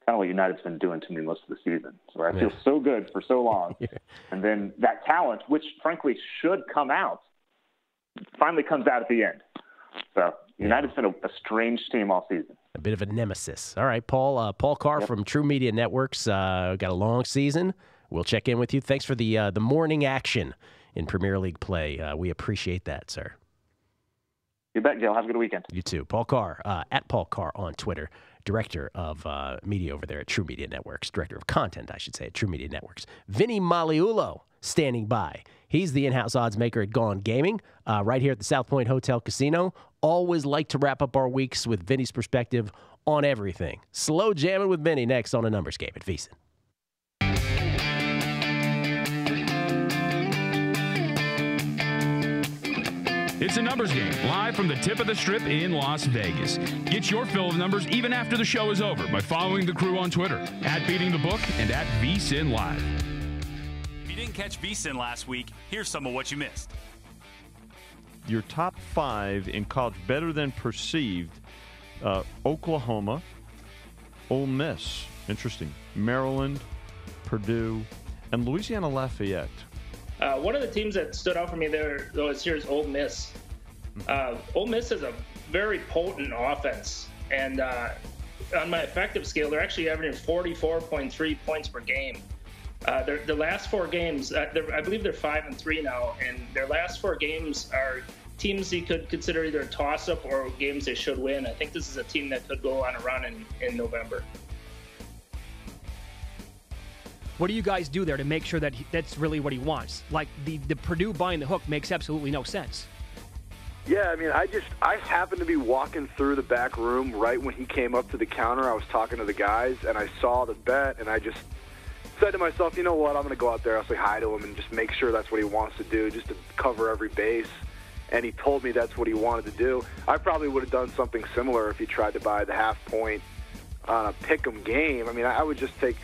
Kind of what United's been doing to me most of the season. So I feel so good for so long. And then that talent, which frankly should come out, finally comes out at the end. So United's been a strange team all season. A bit of a nemesis. All right, Paul Carr from True Media Networks. Got a long season. We'll check in with you. Thanks for the morning action in Premier League play. We appreciate that, sir. You bet, Gill. Have a good weekend. You too. Paul Carr, at Paul Carr on Twitter, director of media over there at True Media Networks, director of content, I should say, at True Media Networks. Vinny Maliulo standing by. He's the in-house odds maker at Gone Gaming, right here at the South Point Hotel Casino. Always like to wrap up our weeks with Vinny's perspective on everything. Slow jamming with Vinny next on A Numbers Game at VSiN. It's A Numbers Game, live from the tip of the strip in Las Vegas. Get your fill of numbers even after the show is over by following the crew on Twitter, at Beating the Book and at VSiN Live. If you didn't catch VSiN last week, here's some of what you missed. Your top 5 in college better than perceived: Oklahoma, Ole Miss, interesting, Maryland, Purdue, and Louisiana Lafayette. One of the teams that stood out for me there, though, is here's Ole Miss. Ole Miss is a very potent offense, and on my effective scale, they're actually averaging 44.3 points per game. The last 4 games, I believe they're 5-3 now, and their last 4 games are teams you could consider either a toss-up or games they should win. I think this is a team that could go on a run in November. What do you guys do there to make sure that that's really what he wants? Like the Purdue buying the hook makes absolutely no sense. Yeah, I mean, I happened to be walking through the back room right when he came up to the counter. I was talking to the guys, and I saw the bet, and I just said to myself, you know what, I'm going to go out there, I'll say hi to him and just make sure that's what he wants to do, just to cover every base. And he told me that's what he wanted to do. I probably would have done something similar if he tried to buy the half point on a pick'em game. I mean, I would just take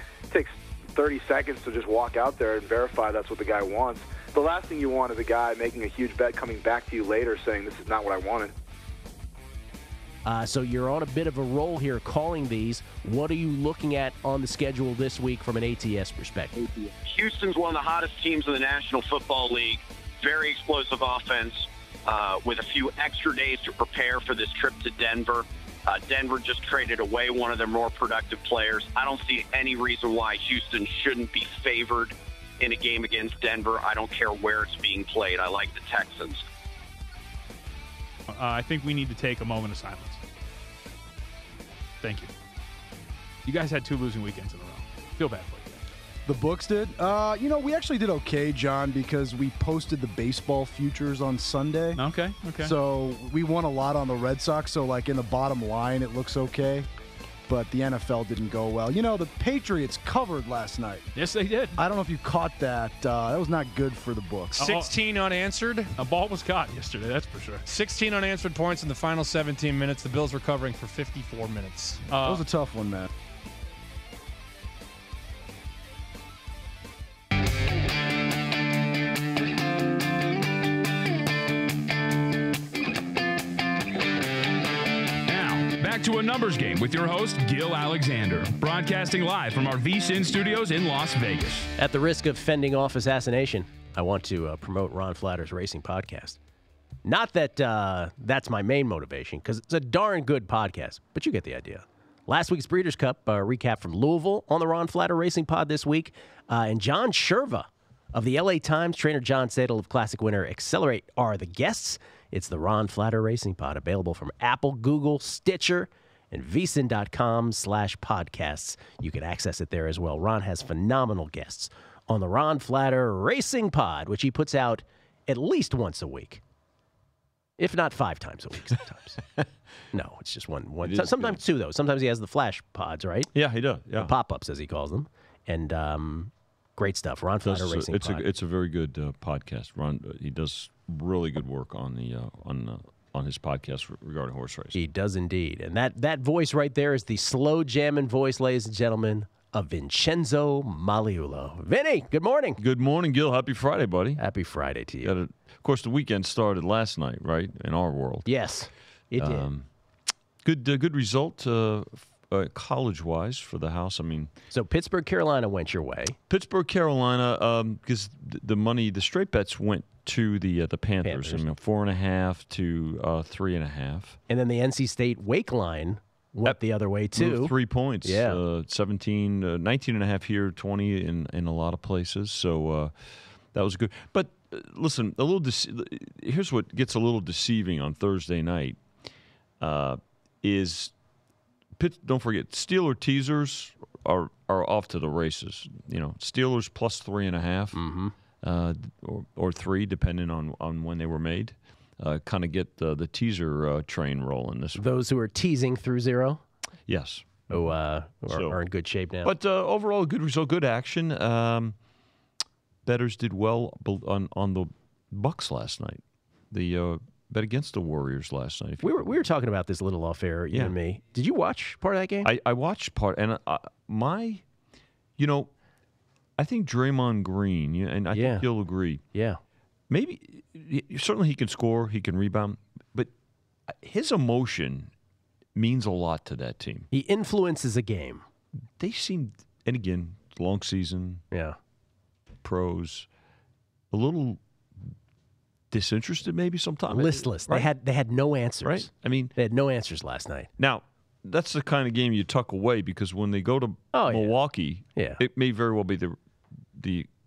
30 seconds to just walk out there and verify that's what the guy wants. The last thing you want is a guy making a huge bet coming back to you later saying this is not what I wanted. So you're on a bit of a roll here calling these. What are you looking at on the schedule this week from an ATS perspective? Houston's one of the hottest teams in the National Football League. Very explosive offense with a few extra days to prepare for this trip to Denver. Denver just traded away one of their more productive players. I don't see any reason why Houston shouldn't be favored in a game against Denver. I don't care where it's being played. I like the Texans. I think we need to take a moment of silence. Thank you. You guys had 2 losing weekends in a row. Feel bad for you. The books did? We actually did okay, John, because we posted the baseball futures on Sunday. Okay. So we won a lot on the Red Sox, so like in the bottom line, it looks okay. But the NFL didn't go well. The Patriots covered last night. Yes, they did. I don't know if you caught that. That was not good for the books. 16 unanswered. A ball was caught yesterday, that's for sure. 16 unanswered points in the final 17 minutes. The Bills were covering for 54 minutes. That was a tough one, man. Back to A Numbers Game with your host, Gill Alexander, broadcasting live from our VSiN studios in Las Vegas. At the risk of fending off assassination, I want to promote Ron Flatter's Racing Podcast. Not that that's my main motivation, because it's a darn good podcast, but you get the idea. Last week's Breeders' Cup recap from Louisville on the Ron Flatter Racing Pod this week. And John Sherva of the LA Times, trainer John Sadel of Classic winner Accelerate are the guests. It's the Ron Flatter Racing Pod, available from Apple, Google, Stitcher, and vsin.com/podcasts. You can access it there as well. Ron has phenomenal guests on the Ron Flatter Racing Pod, which he puts out at least once a week, if not 5 times a week sometimes. No, it's just one. Sometimes good. 2, though. Sometimes he has the flash pods, right? Yeah, he does. Yeah. The pop-ups, as he calls them. And great stuff. Ron Flatter Racing Pod. It's a very good podcast. Ron, he does really good work on the on his podcast regarding horse racing. He does indeed. And that voice right there is the slow jamming voice, ladies and gentlemen, of Vincenzo Maliulo. Vinny, good morning. Good morning, Gill. Happy Friday, buddy. Happy Friday to you. Of course, the weekend started last night, right, in our world. Yes, it did. Good result college-wise for the house. I mean, so Pittsburgh, Carolina went your way. Pittsburgh, Carolina, because the straight bets went to the Panthers. I mean, 4.5 to 3.5. And then the NC State Wake line went the other way too. 3 points. Yeah, 17, 19.5 here, 20 in a lot of places. So that was good. But listen, here's what gets a little deceiving on Thursday night. Don't forget, Steeler teasers are off to the races. You know, Steelers plus 3.5, or 3, depending on when they were made. Kind of get the teaser train rolling this week. Those who are teasing through 0? Yes. Who are in good shape now. But overall, good result, good action. Bettors did well on the Bucks last night. The bet against the Warriors last night. We were talking about this a little off air, you and me. Did you watch part of that game? I watched part, and I think Draymond Green, and I think you'll agree. Yeah. Maybe, certainly he can score, he can rebound, but his emotion means a lot to that team. He influences a game. They seem, and again, long season. Yeah. Pros, a little disinterested maybe sometimes. Listless. Right? They had no answers. Right. I mean, they had no answers last night. Now, that's the kind of game you tuck away, because when they go to Milwaukee, it may very well be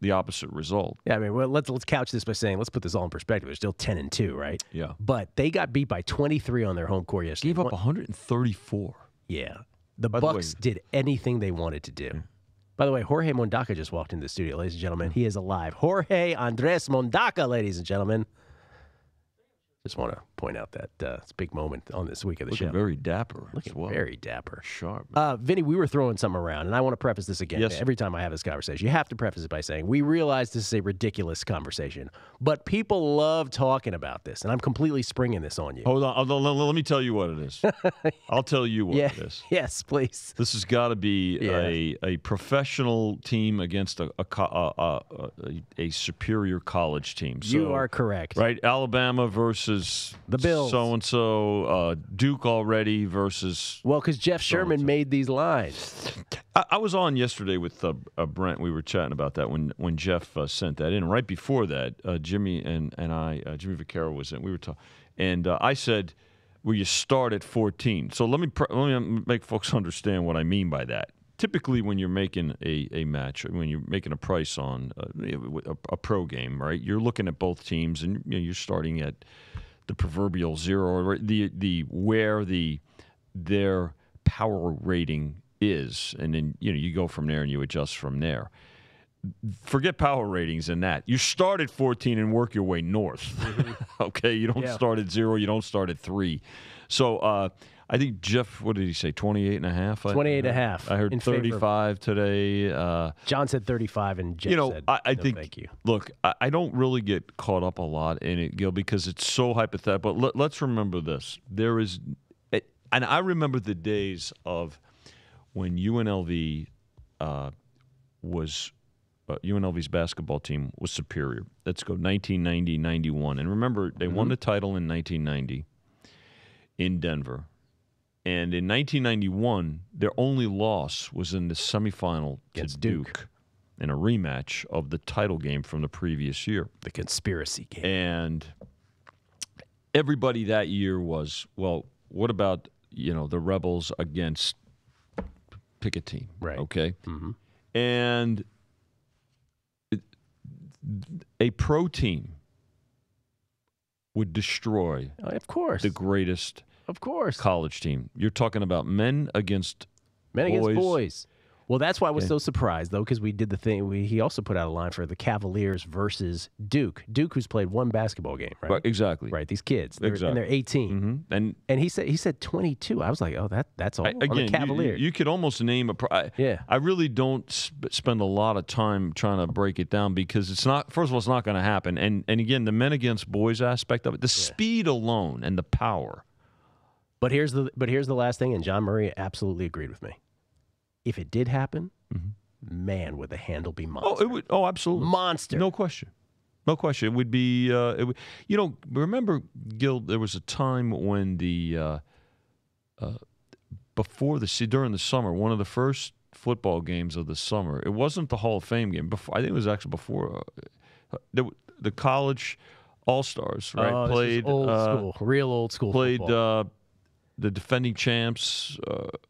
the opposite result. Yeah, I mean, well, let's couch this by saying, let's put this all in perspective. They're still 10-2, right? Yeah. But they got beat by 23 on their home court yesterday. Gave up 134. Yeah. The Bucks did anything they wanted to do. Yeah. By the way, Jorge Mondaca just walked into the studio, ladies and gentlemen. He is alive. Jorge Andres Mondaca, ladies and gentlemen. Just want to point out that it's a big moment on this week of the show. Looking very dapper. Looking very dapper. Sharp. Vinny, we were throwing something around, and I want to preface this again. Yes. Every time I have this conversation, you have to preface it by saying, we realize this is a ridiculous conversation, but people love talking about this, and I'm completely springing this on you. Hold on. Let me tell you what it is. I'll tell you what it is. Yes, please. This has got to be a professional team against a superior college team. So, you are correct. Right? Alabama versus the Bills. So-and-so. Duke already versus... Well, because Jeff Sherman made these lines. I was on yesterday with Brent. We were chatting about that when Jeff sent that in. Right before that, Jimmy and I, Jimmy Vaccaro was in. We were talking. And I said, well, you start at 14. So let me make folks understand what I mean by that. Typically, when you're making a match, when you're making a price on a pro game, right, you're looking at both teams, and you're starting at the proverbial 0, where their power rating is, and then you go from there and you adjust from there. Forget power ratings and that. You start at 14 and work your way north. Mm-hmm. Okay, you don't start at 0, you don't start at 3. So I think Jeff, what did he say, 28.5? 28.5. I heard 35 today. John said 35, and Jeff said, I think, thank you. Look, I don't really get caught up a lot in it, Gil, because it's so hypothetical. But let's remember this. And I remember the days of when UNLV UNLV's basketball team was superior. Let's go 1990, 91. And remember, they won the title in 1990 in Denver. And in 1991, their only loss was in the semifinal against Duke in a rematch of the title game from the previous year. The conspiracy game. And everybody that year was, well, what about, the Rebels against pick a team. Right. Okay. Mm-hmm. And a pro team would destroy, of course, the greatest, of course, college team. You're talking about men against boys. Well, that's why I was so surprised, though, because we did the thing. He also put out a line for the Cavaliers versus Duke. Duke, who's played one basketball game, right? Exactly. Right. These kids, and they're 18. Mm-hmm. And he said 22. I was like, oh, that's all. Again, on the Cavaliers. you could almost name I really don't spend a lot of time trying to break it down because it's not. First of all, it's not going to happen. And again, the men against boys aspect of it, the speed alone and the power. But here's the last thing, and John Murray absolutely agreed with me. If it did happen, man, would the handle be monster? Oh, it would. Oh, absolutely, monster. No question. No question. It would be. Remember, Gill? There was a time when the during the summer, one of the first football games of the summer. It wasn't the Hall of Fame game. I think it was actually before the college All-Stars. Right, played old school, real old school. Played. Football. The defending champs,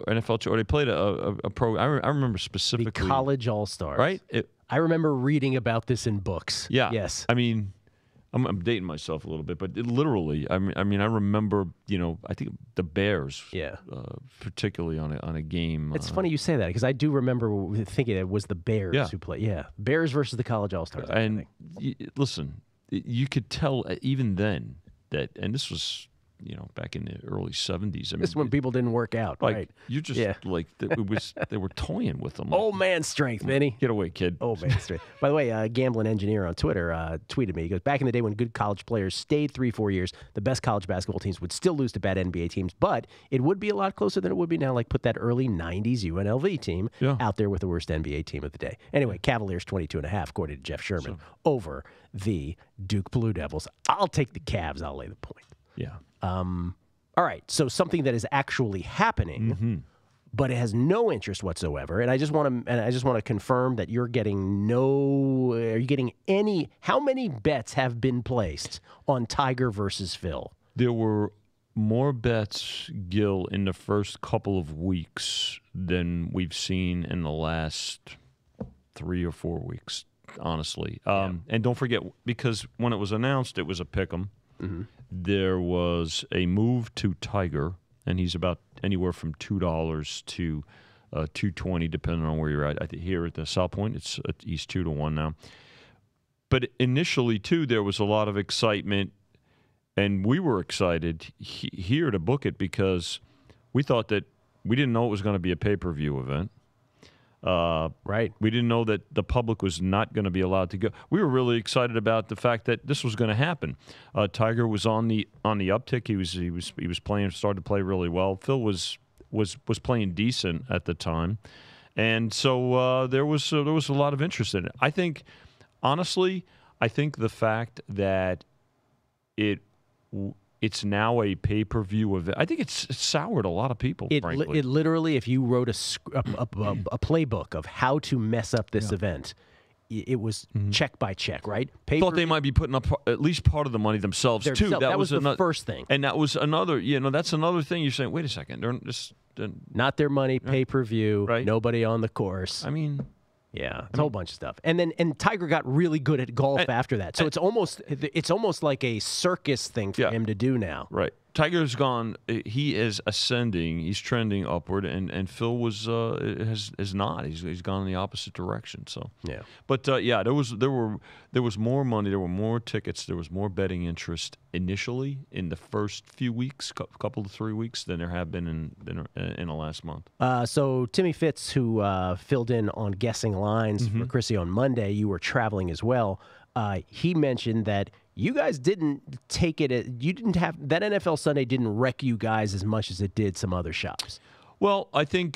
NFL, or they played a pro. I remember specifically the college all-stars, right? I remember reading about this in books. Yeah, yes. I mean, I'm dating myself a little bit, but literally, I mean, I remember, I think the Bears, particularly on a game. It's funny you say that because I do remember thinking it was the Bears who played. Yeah, Bears versus the college all-stars. And listen, you could tell even then that, and this was. Back in the early 70s. This is when people didn't work out, right? You just they were toying with them. Old man strength, Vinny. Get away, kid. Old man strength. By the way, Gambling Engineer on Twitter tweeted me. He goes, back in the day when good college players stayed 3-4 years, the best college basketball teams would still lose to bad NBA teams, but it would be a lot closer than it would be now. Like put that early 90s UNLV team out there with the worst NBA team of the day. Anyway, Cavaliers 22.5, according to Jeff Sherman, over the Duke Blue Devils. I'll take the Cavs. I'll lay the point. Yeah. All right. So something that is actually happening, but it has no interest whatsoever. And I just want to confirm that you're getting Are you getting any? How many bets have been placed on Tiger versus Phil? There were more bets, Gill, in the first couple of weeks than we've seen in the last 3 or 4 weeks. Honestly, and don't forget, because when it was announced, it was a pick'em. There was a move to Tiger, and he's about anywhere from $2 to $2.20, depending on where you're at. I think here at the South Point, he's 2-1 now. But initially, too, there was a lot of excitement, and we were excited here to book it because we thought that we didn't know it was going to be a pay-per-view event. Right. We didn't know that the public was not going to be allowed to go. We were really excited about the fact that this was going to happen. Tiger was on the uptick. He was playing, started to play really well. Phil was playing decent at the time, and so there was a lot of interest in it. I think, honestly, the fact that it's now a pay-per-view event. I think it's soured a lot of people, frankly. It literally, if you wrote a playbook of how to mess up this event, it was check by check, right? Thought they might be putting up at least part of the money themselves, too. That was the first thing. And that was another, that's another thing. You're saying, wait a second. They're just... Not their money, pay-per-view, right? Nobody on the course. I mean... Yeah, it's a whole bunch of stuff. And Tiger got really good at golf after that. So it's almost like a circus thing for him to do now. Right. Tiger's gone. He is ascending. He's trending upward, and Phil has not. He's gone in the opposite direction. So yeah. But there was more money. There were more tickets. There was more betting interest initially in the first few weeks, couple to 3 weeks, than there have been in the last month. So Timmy Fitz, who filled in on guessing lines for Chrissy on Monday, you were traveling as well. He mentioned that you guys didn't take it. You didn't have that NFL Sunday didn't wreck you guys as much as it did some other shops. Well, I think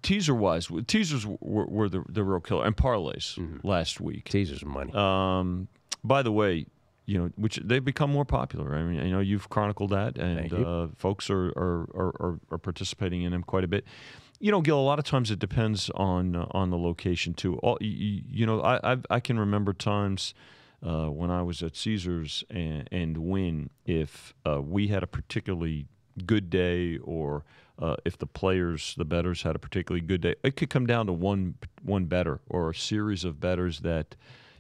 teasers were the real killer, and parlays last week. Teasers are money. By the way, which they've become more popular. I mean, you've chronicled that, and folks are participating in them quite a bit. Gil, a lot of times it depends on the location too. I can remember times when I was at Caesars and win, if we had a particularly good day, or if the players, the bettors, had a particularly good day. It could come down to one bettor or a series of bettors that,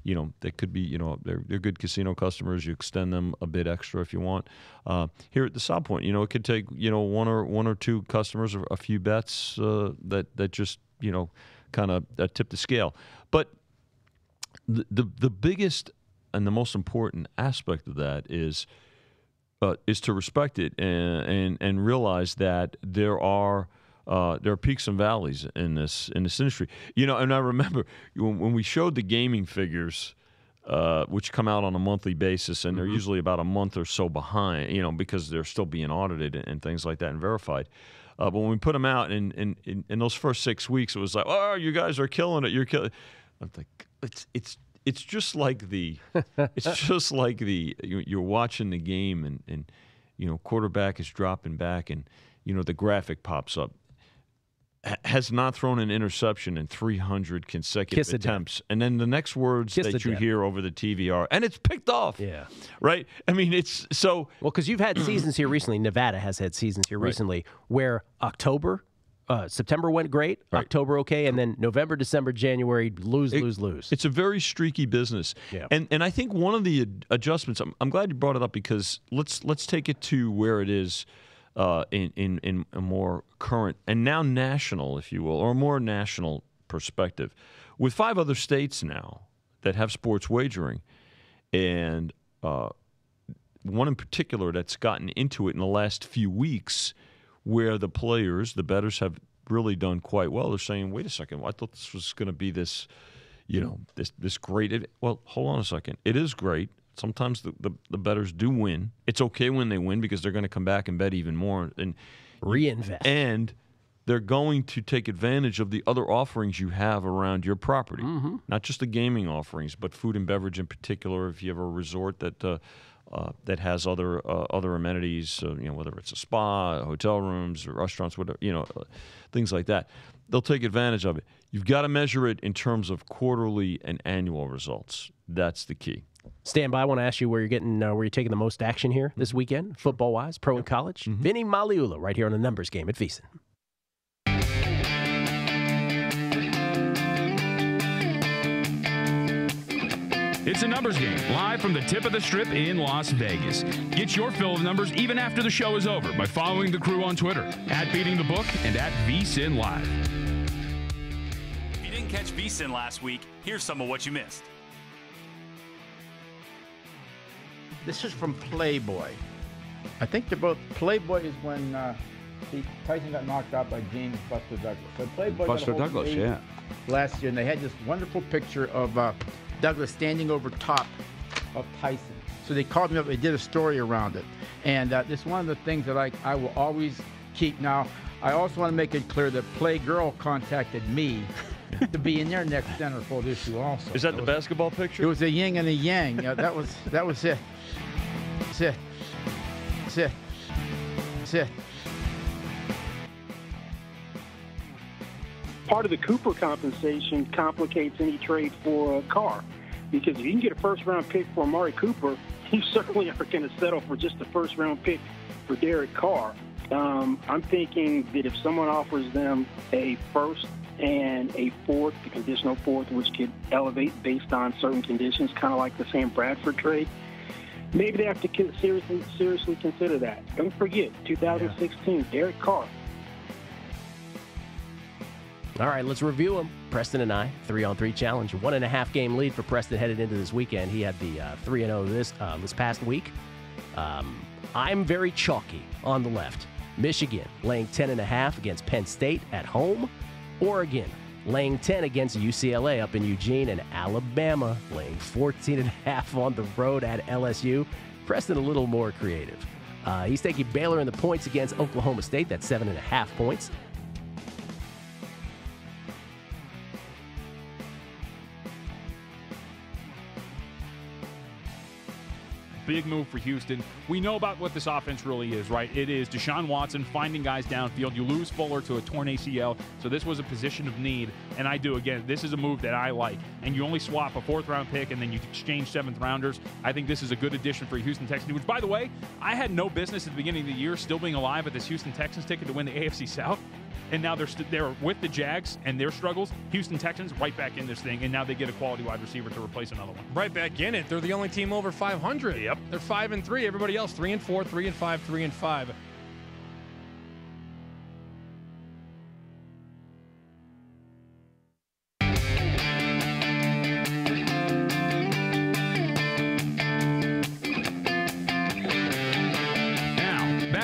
that could be, they're good casino customers. You extend them a bit extra if you want. Here at the South Point, it could take, one or two customers or a few bets that just, kind of tip the scale. But the biggest and the most important aspect of that is to respect it and realize that there are peaks and valleys in this industry. And I remember when we showed the gaming figures, which come out on a monthly basis, and they're usually about a month or so behind, because they're still being audited and things like that and verified. But when we put them out in those first 6 weeks, it was like, oh, you guys are killing it. You're killing. I'm like, it's just like you're watching the game and quarterback is dropping back and the graphic pops up. Has not thrown an interception in 300 consecutive attempts. And then the next words that you hear over the TV are, and it's picked off. Yeah. Right? I mean, it's so... Well, because you've had seasons here recently. Nevada has had seasons here recently where September went great, October okay, and then November, December, January, lose. It's a very streaky business. Yeah. And I think one of the adjustments, I'm glad you brought it up, because let's take it to where it is in a more current and now national, if you will, or a more national perspective. With 5 other states now that have sports wagering, and one in particular that's gotten into it in the last few weeks, where the players, the bettors, have really done quite well. They're saying, wait a second, I thought this was going to be this, this great. Well, hold on a second. It is great. Sometimes the bettors do win. It's okay when they win because they're going to come back and bet even more and reinvest. And they're going to take advantage of the other offerings you have around your property, not just the gaming offerings, but food and beverage in particular. If you have a resort that has other amenities, whether it's a spa, hotel rooms, or restaurants, whatever, things like that, they'll take advantage of it. You've got to measure it in terms of quarterly and annual results. That's the key. Stand by. I want to ask you where you're taking the most action here this weekend, football-wise, pro and college. Vinny Maliula right here on the Numbers Game at VSiN. It's a Numbers Game, live from the tip of the strip in Las Vegas. Get your fill of numbers even after the show is over by following the crew on Twitter, @BeatingTheBook and @VSiN Live. If you didn't catch VSiN last week, here's some of what you missed. This is from Playboy. I think they're both. Playboy is when Tyson got knocked out by James Buster Douglas. So Playboy Buster got a hold of Douglas, last year, and they had this wonderful picture of Douglas standing over top of Tyson. So they called me up. They did a story around it, and this is one of the things that I will always keep. Now, I also want to make it clear that Playgirl contacted me to be in their next centerfold issue also. Is that the basketball picture? It was a yin and a yang. That was it. That's it. Part of the Cooper compensation complicates any trade for Carr, because if you can get a first-round pick for Amari Cooper, you certainly aren't going to settle for just a first-round pick for Derek Carr. I'm thinking that if someone offers them a first and a fourth, the conditional fourth, which could elevate based on certain conditions, kind of like the Sam Bradford trade, maybe they have to seriously consider that. Don't forget, 2016, Derek Carr. All right, let's review them. Preston and I, 3-on-3 challenge. 1.5 game lead for Preston headed into this weekend. He had the 3-0 this past week. I'm very chalky on the left. Michigan laying 10.5 against Penn State at home. Oregon laying 10 against UCLA up in Eugene, and Alabama laying 14.5 on the road at LSU. Preston a little more creative. He's taking Baylor in the points against Oklahoma State. That's 7.5 points. big move for Houston. We know about what this offense really is, right? It is Deshaun Watson finding guys downfield. You lose Fuller to a torn ACL, so this was a position of need. And I do, again, this is a move that I like. And you only swap a 4th-round pick, and then you exchange 7th-rounders. I think this is a good addition for Houston Texans, which, by the way, I had no business at the beginning of the year still being alive with this Houston Texans ticket to win the AFC South. And now they're with the Jags and their struggles. Houston Texans right back in this thing, and now they get a quality wide receiver to replace another one. Right back in it. They're the only team over 500. Yep. They're 5-3. Everybody else 3-4, 3-5, 3-5.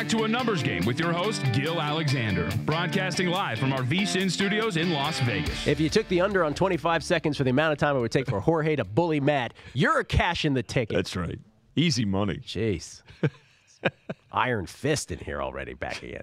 To a numbers game with your host, Gill Alexander, broadcasting live from our VSiN studios in Las Vegas. If you took the under on 25 seconds for the amount of time it would take for Jorge to bully Matt, you're cashing the ticket. That's right. Easy money. Jeez. Iron fist in here already, back again.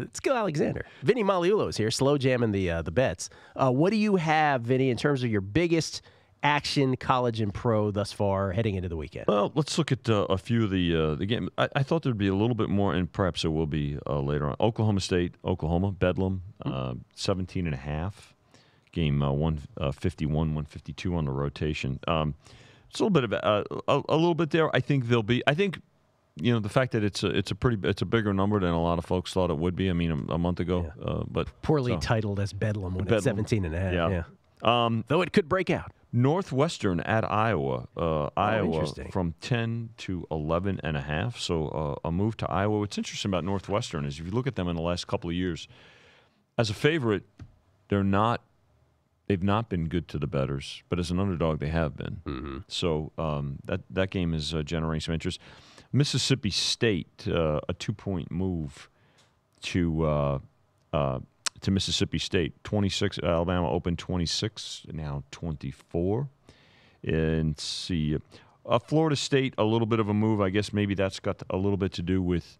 It's Gill Alexander. Vinny Maliulo is here, slow jamming the bets. What do you have, Vinny, in terms of your biggest action, college and pro thus far heading into the weekend? Well, let's look at a few of the game. I thought there'd be a little bit more, and perhaps there will be later on. Oklahoma State, Oklahoma, Bedlam, 17.5. Game 151, 152 on the rotation. It's a little bit of a little bit there. I think there'll be. I think the fact that it's a bigger number than a lot of folks thought it would be. I mean, a month ago, but poorly titled as Bedlam when it's 17.5. Yeah. Though it could break out. Northwestern at Iowa. Iowa from 10 to 11.5. So a move to Iowa. What's interesting about Northwestern is if you look at them in the last couple of years, as a favorite, they've not been good to the bettors, but as an underdog, they have been. Mm-hmm. So that game is generating some interest. Mississippi State, a 2-point move to Mississippi State. 26, Alabama opened 26, now 24. And see, Florida State, a little bit of a move. I guess maybe that's got a little bit to do with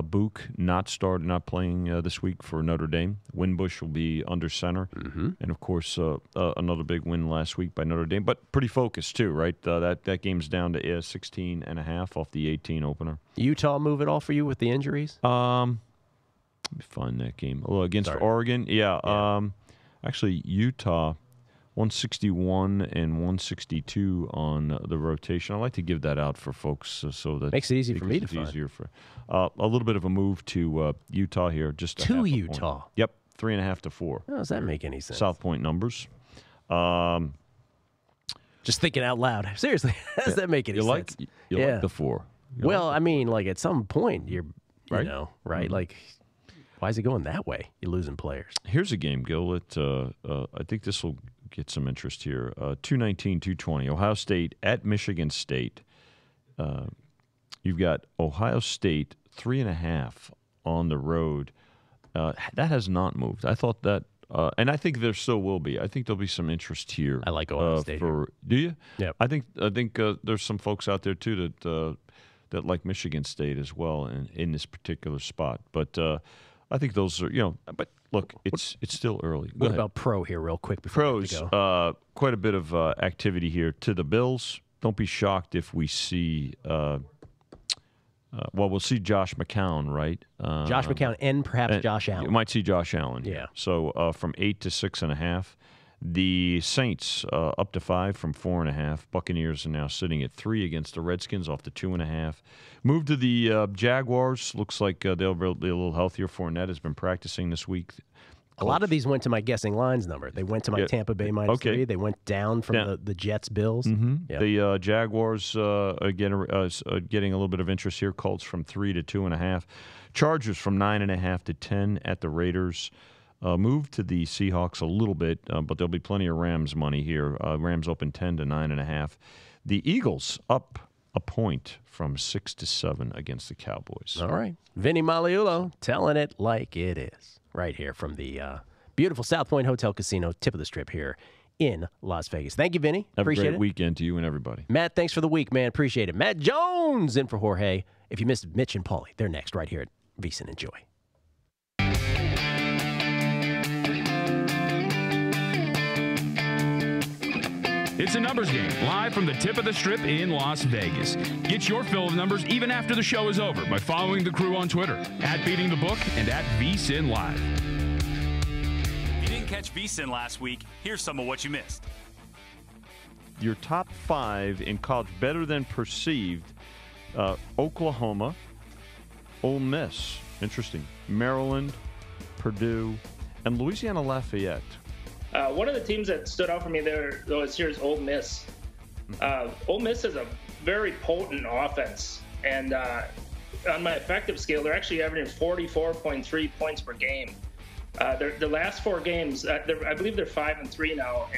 Book not playing this week for Notre Dame. Winbush will be under center. Mm-hmm. And, of course, another big win last week by Notre Dame, but pretty focused too, right? That game's down to 16.5 off the 18 opener. Utah move at all for you with the injuries? Let me find that game. Oh, against Oregon? Yeah. Actually, Utah, 161 and 162 on the rotation. I like to give that out for folks so that makes it easy for me to find. Easier for a little bit of a move to Utah here. Just to Utah. Point. Yep, 3.5 to 4. How does that make any sense? South Point numbers. Just thinking out loud. Seriously, how does that make any sense? You like the 4. Well, I mean, like at some point, you're right. Right? Mm-hmm. Like. Why is it going that way? You're losing players. Here's a game, Gill. I think this will get some interest here. 219, 220. Ohio State at Michigan State. You've got Ohio State 3.5 on the road. That has not moved. I thought that, and I think there still will be. I think there'll be some interest here. I like Ohio State. Do you? Yeah. I think there's some folks out there too that like Michigan State as well in this particular spot. But I think those are, but look, it's still early. What about pro here real quick before we go? Quite a bit of activity here. To the Bills, don't be shocked if we see, we'll see Josh McCown, right? Josh McCown and perhaps Josh Allen. You might see Josh Allen. Yeah. So from 8 to 6.5. The Saints up to 5 from 4.5. Buccaneers are now sitting at 3 against the Redskins off to 2.5. Move to the Jaguars. Looks like they'll be a little healthier. Fournette has been practicing this week. A lot of these went to my guessing lines number. They went to my Tampa Bay -3. They went down from the Jets Bills. Mm-hmm. Yep. The Jaguars getting a little bit of interest here. Colts from 3 to 2.5. Chargers from 9.5 to 10 at the Raiders. Move to the Seahawks a little bit, but there'll be plenty of Rams money here. Rams open 10 to 9.5. The Eagles up a point from 6 to 7 against the Cowboys. All right. Vinny Maliulo telling it like it is. Right here from the beautiful South Point Hotel Casino, tip of the strip here in Las Vegas. Thank you, Vinny. Appreciate it. Have a great weekend to you and everybody. Matt, thanks for the week, man. Appreciate it. Matt Jones in for Jorge. If you missed Mitch and Paulie, they're next right here at VSiN. Enjoy. It's a numbers game, live from the tip of the strip in Las Vegas. Get your fill of numbers even after the show is over by following the crew on Twitter, @BeatingTheBook and @VSINLive. If you didn't catch VSIN last week, here's some of what you missed. Your top 5 in college, better than perceived: Oklahoma, Ole Miss, interesting, Maryland, Purdue, and Louisiana Lafayette. One of the teams that stood out for me there, though, this year is Ole Miss. Ole Miss is a very potent offense, and on my effective scale, they're actually averaging 44.3 points per game. The last 4 games, I believe they're 5-3 now.